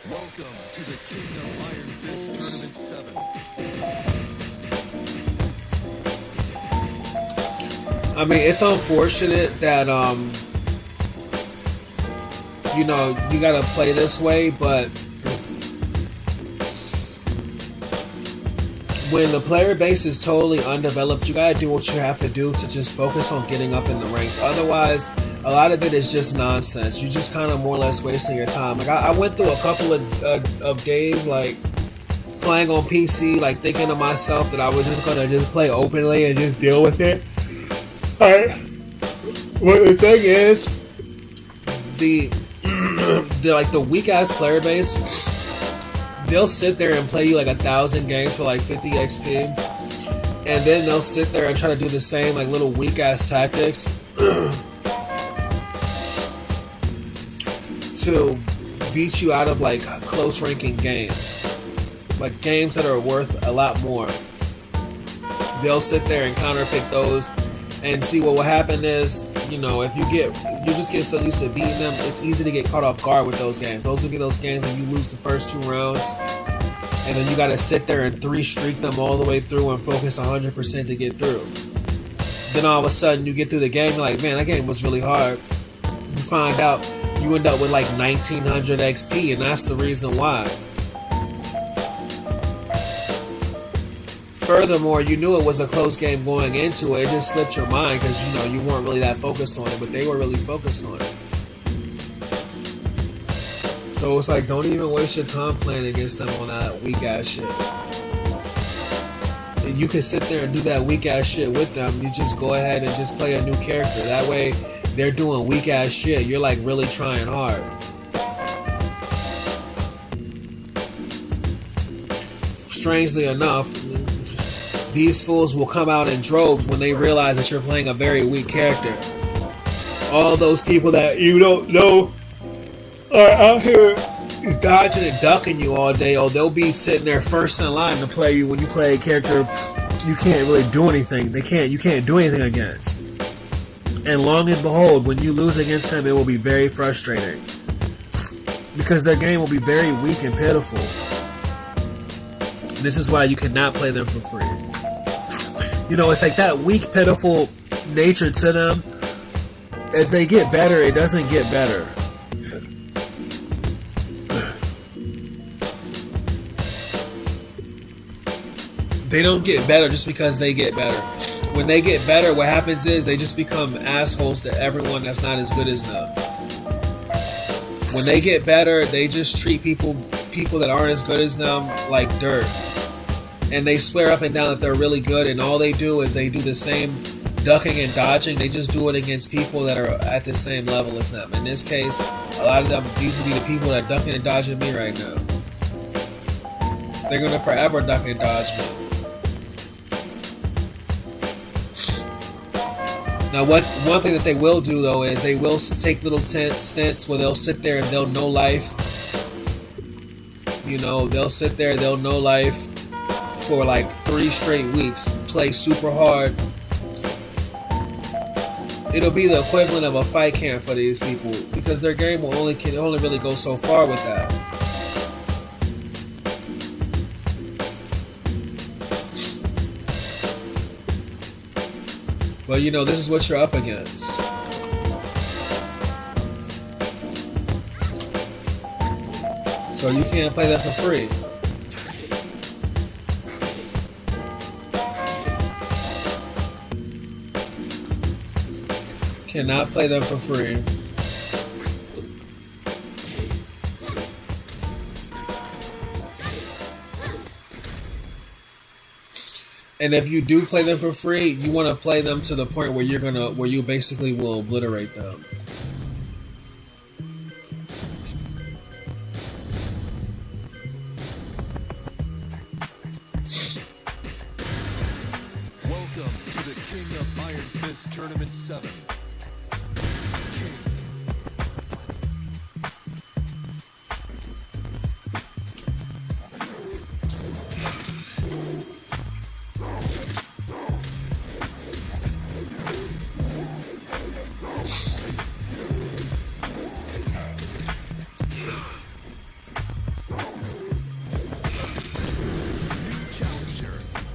Welcome to the King of Iron Fist Tournament 7. I mean, it's unfortunate that you know, you gotta play this way, but when the player base is totally undeveloped, you gotta do what you have to do to just focus on getting up in the ranks. Otherwise, a lot of it is just nonsense. You just kind of more or less wasting your time. Like I went through a couple of days like playing on PC, like thinking to myself that I was just gonna just play openly and just deal with it. Alright. Well, the thing is, the like the weak ass player base, they'll sit there and play you like 1,000 games for like 50 XP, and then they'll sit there and try to do the same like little weak ass tactics to beat you out of like close ranking games, like games that are worth a lot more. They'll sit there and counterpick those, and see what will happen is, you know, if you just get so used to beating them, it's easy to get caught off guard with those games. Those will be those games when you lose the first 2 rounds, and then you got to sit there and 3-streak them all the way through and focus 100% to get through. Then all of a sudden you get through the game, you're like, man, that game was really hard. You find out you end up with like 1900 XP, and that's the reason why. Furthermore, you knew it was a close game going into it. It just slipped your mind because, you know, you weren't really that focused on it, but they were really focused on it. So it's like, don't even waste your time playing against them on that weak ass shit. you can sit there and do that weak ass shit with them. You just go ahead and just play a new character. That way, they're doing weak ass shit. You're like really trying hard. Strangely enough, these fools will come out in droves when they realize that you're playing a very weak character. All those people that you don't know are out here dodging and ducking you all day, or they'll be sitting there first in line to play you when you play a character you can't really do anything. You can't do anything against. And long and behold, when you lose against them, it will be very frustrating. Because their game will be very weak and pitiful. This is why you cannot play them for free. You know, it's like that weak, pitiful nature to them. As they get better, it doesn't get better. They don't get better just because they get better. When they get better, what happens is they just become assholes to everyone that's not as good as them. When they get better, they just treat people that aren't as good as them like dirt. And they swear up and down that they're really good, and all they do is they do the same ducking and dodging. They just do it against people that are at the same level as them. In this case, a lot of them, these would be the people that are ducking and dodging me right now. They're going to forever duck and dodge me. Now, one thing that they will do, though, is they will take little stints where they'll sit there and they'll no life. You know, they'll sit there, they'll no life for like 3 straight weeks, play super hard. It'll be the equivalent of a fight camp for these people because their game can only really go so far with that. But you know, this is what you're up against. So you can't play that for free. Cannot play them for free. And if you do play them for free, you want to play them to the point where you basically will obliterate them. Welcome to the King of Iron Fist Tournament 7.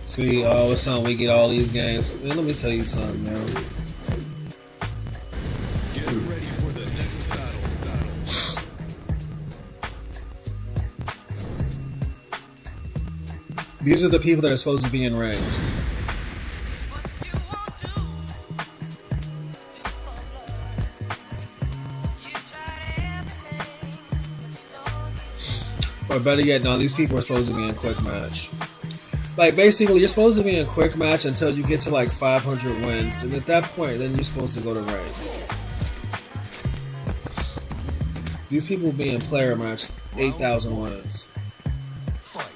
See, all of a sudden we get all these games. Man, let me tell you something, man. Get ready for the next battle. These are the people that are supposed to be in range. Or better yet, no, these people are supposed to be in quick match. Like, basically, you're supposed to be in quick match until you get to, like, 500 wins. And at that point, then you're supposed to go to rank. These people be in player match, 8,000 wins. Fight.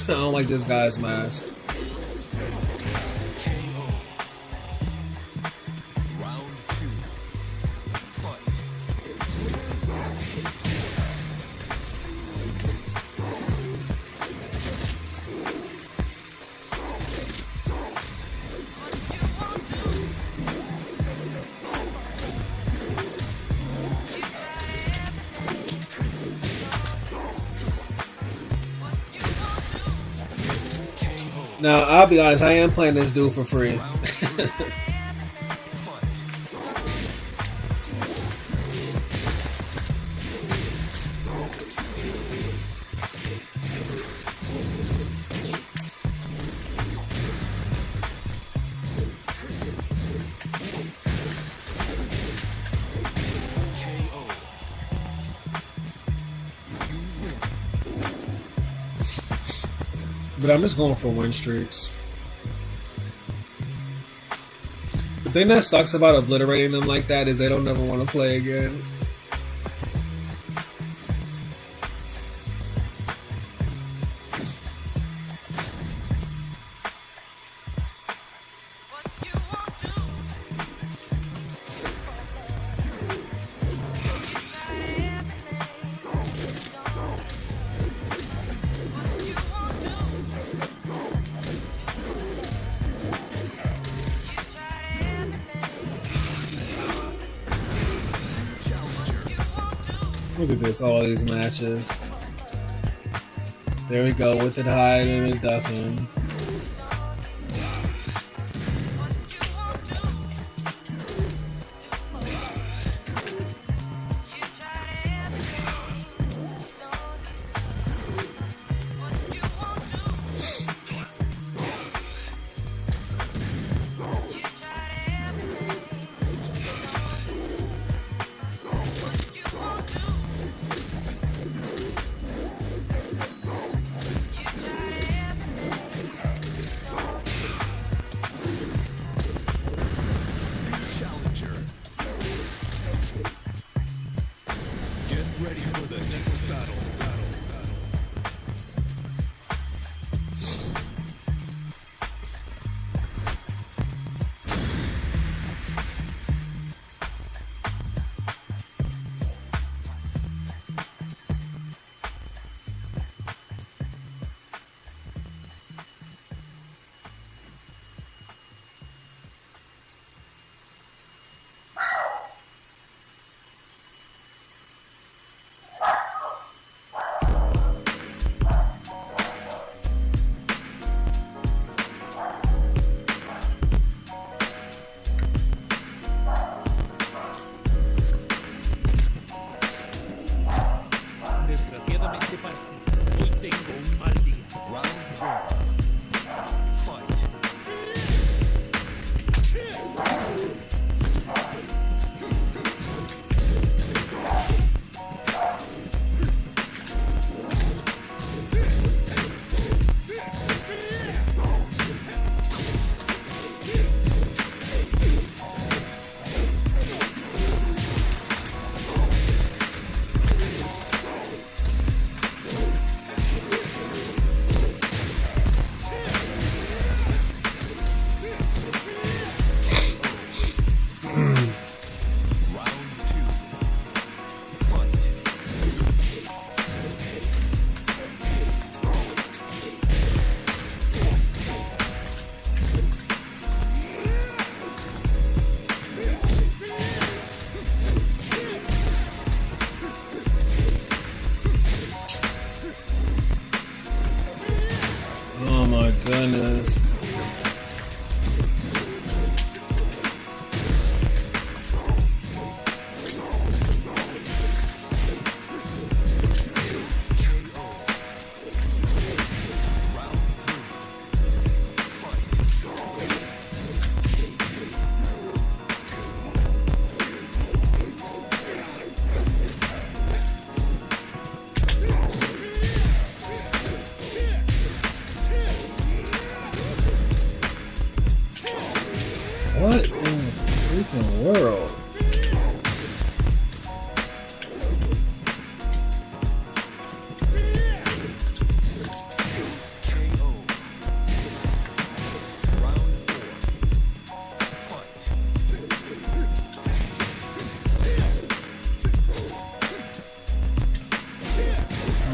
I don't like this guy's mask. Round 2. Fight. Now, I'll be honest, I am playing this dude for free. But I'm just going for win streaks. The thing that sucks about obliterating them like that is they don't ever want to play again. Look at this, all these matches. There we go with it hiding and ducking. Goodness. What in the freaking world?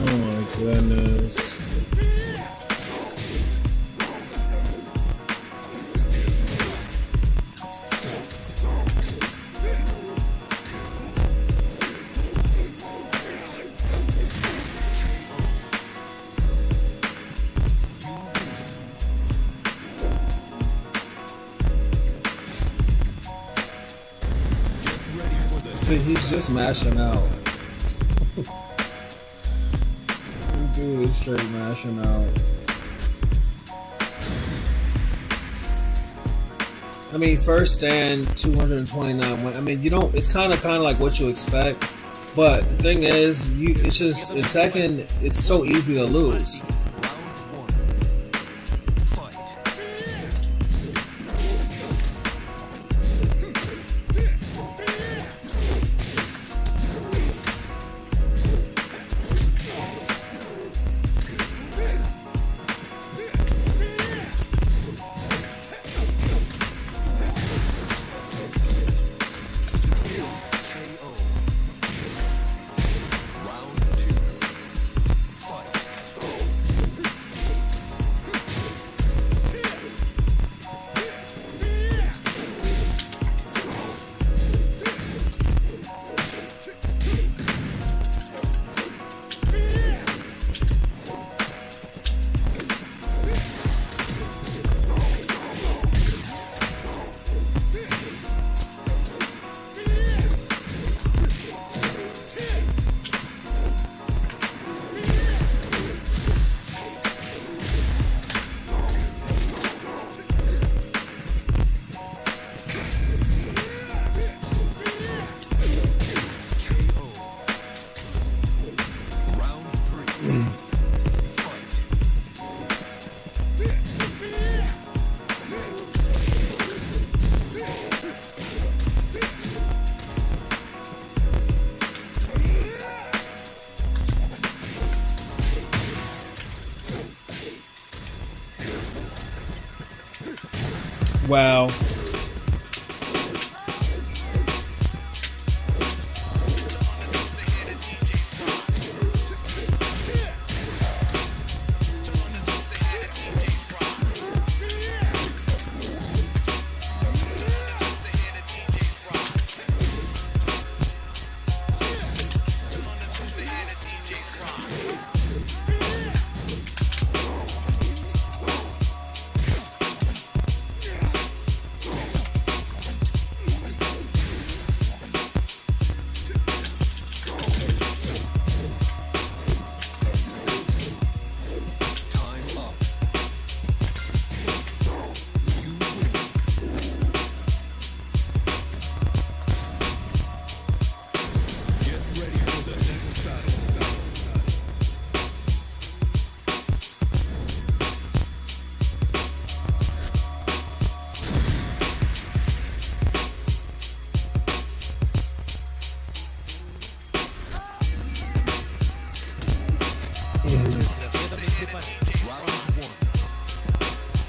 Oh my goodness. See, he's just mashing out. This dude is straight mashing out. I mean, first stand 229. I mean, you don't. It's kind of like what you expect. But the thing is, it's just in Tekken, it's so easy to lose. Wow. Time up. You win. Get ready for the next battle. Round one.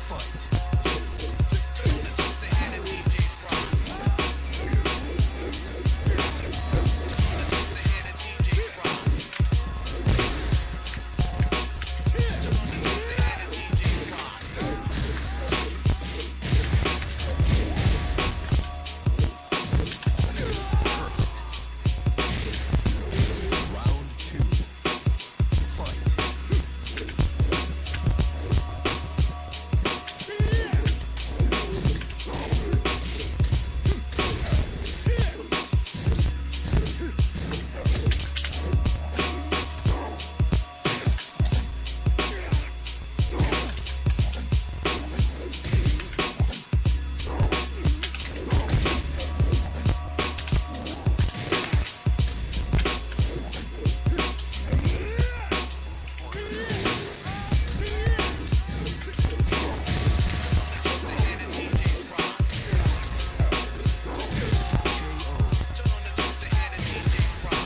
Fight. Round two. Fight.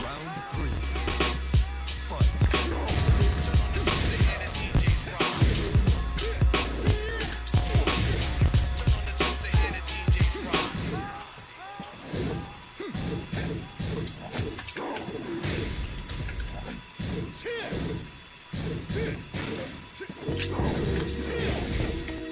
Round three. Fight.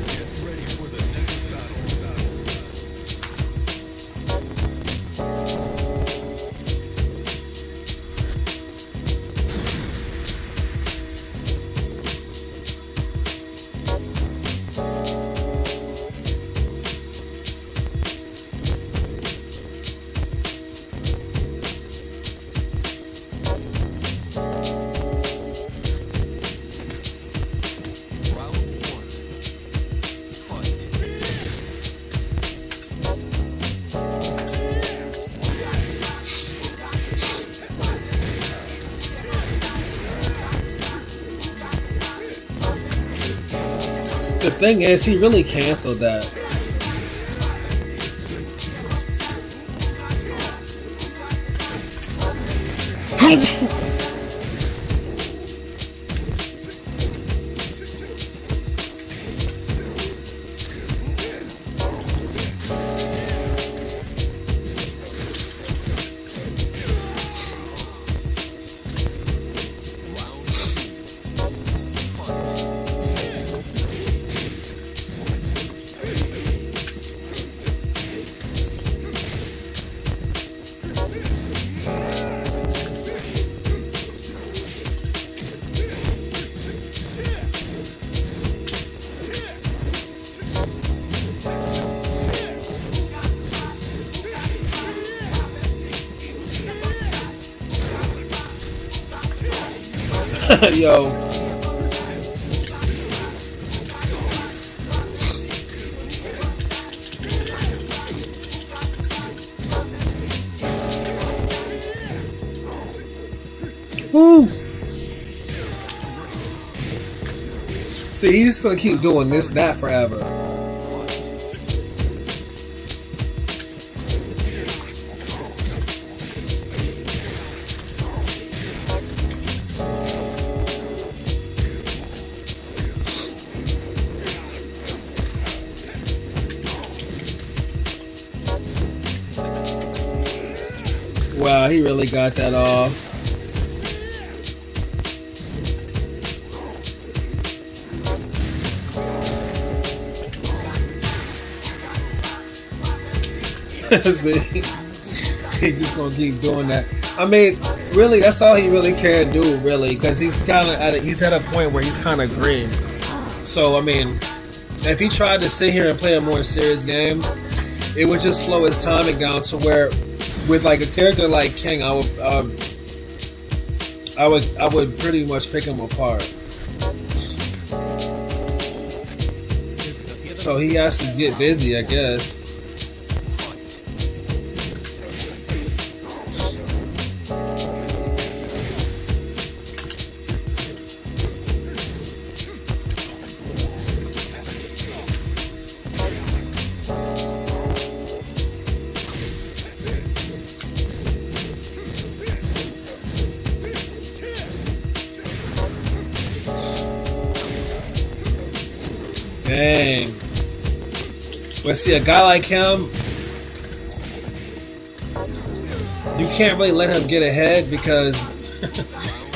Get ready for the next battle. Round one. Fight. The thing is, he really canceled that. Round two. Fight. Yo. Woo! See, he's just gonna keep doing that forever. Wow, he really got that off. See, he just gonna keep doing that. I mean, really, that's all he really can do, really, because he's kind of he's at a point where he's kind of green. So, I mean, if he tried to sit here and play a more serious game, it would just slow his timing down to where, with like a character like King, I would pretty much pick him apart. So he has to get busy, I guess. Dang. But see, a guy like him, you can't really let him get ahead because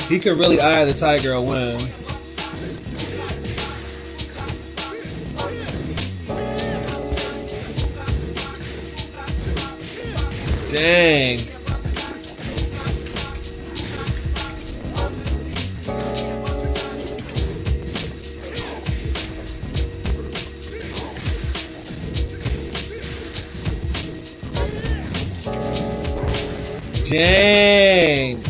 he could really eye the tiger a win. Dang. Dang.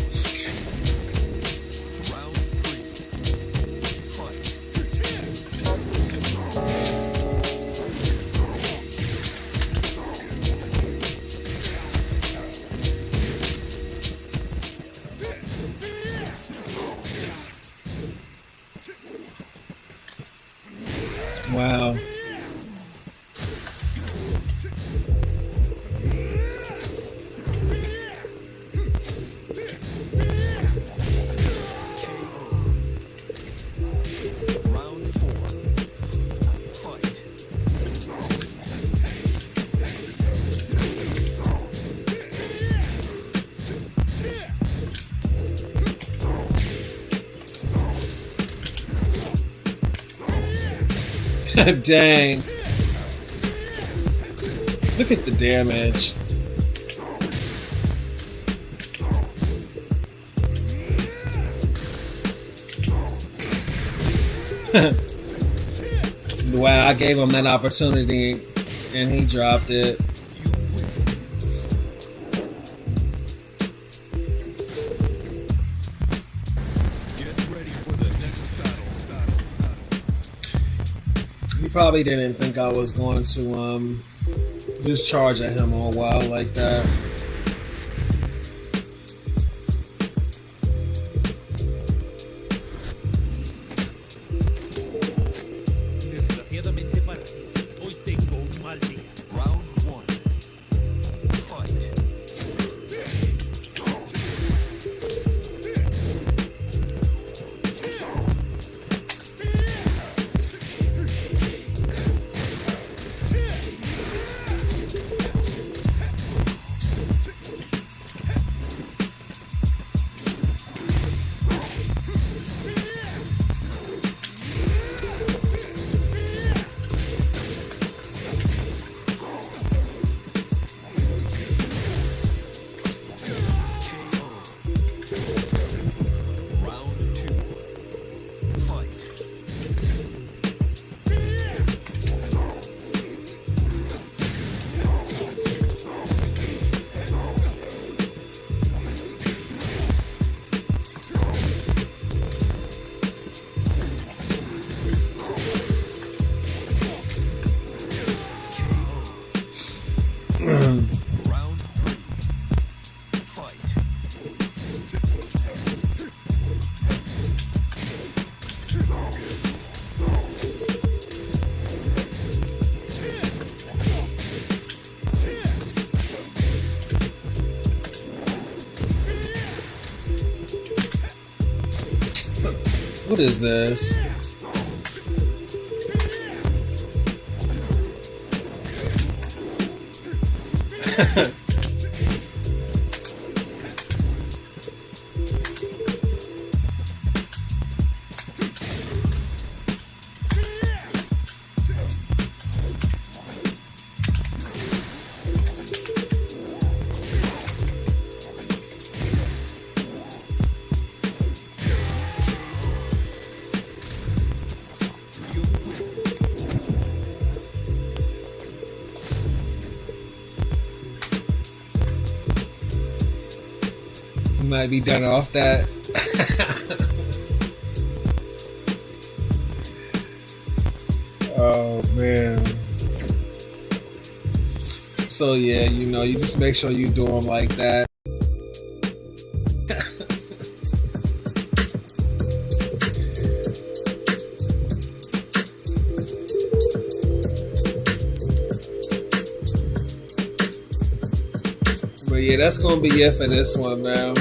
Wow. Dang. Look at the damage. Wow, I gave him that opportunity and he dropped it. He probably didn't think I was going to just charge at him all wild like that. Desgraciadamente para ti, hoy tengo un mal día. Round one. Fight. What is this? Might be done off that. Oh man. So yeah, you know, you just make sure you do them like that. But yeah, that's gonna be it for this one, man.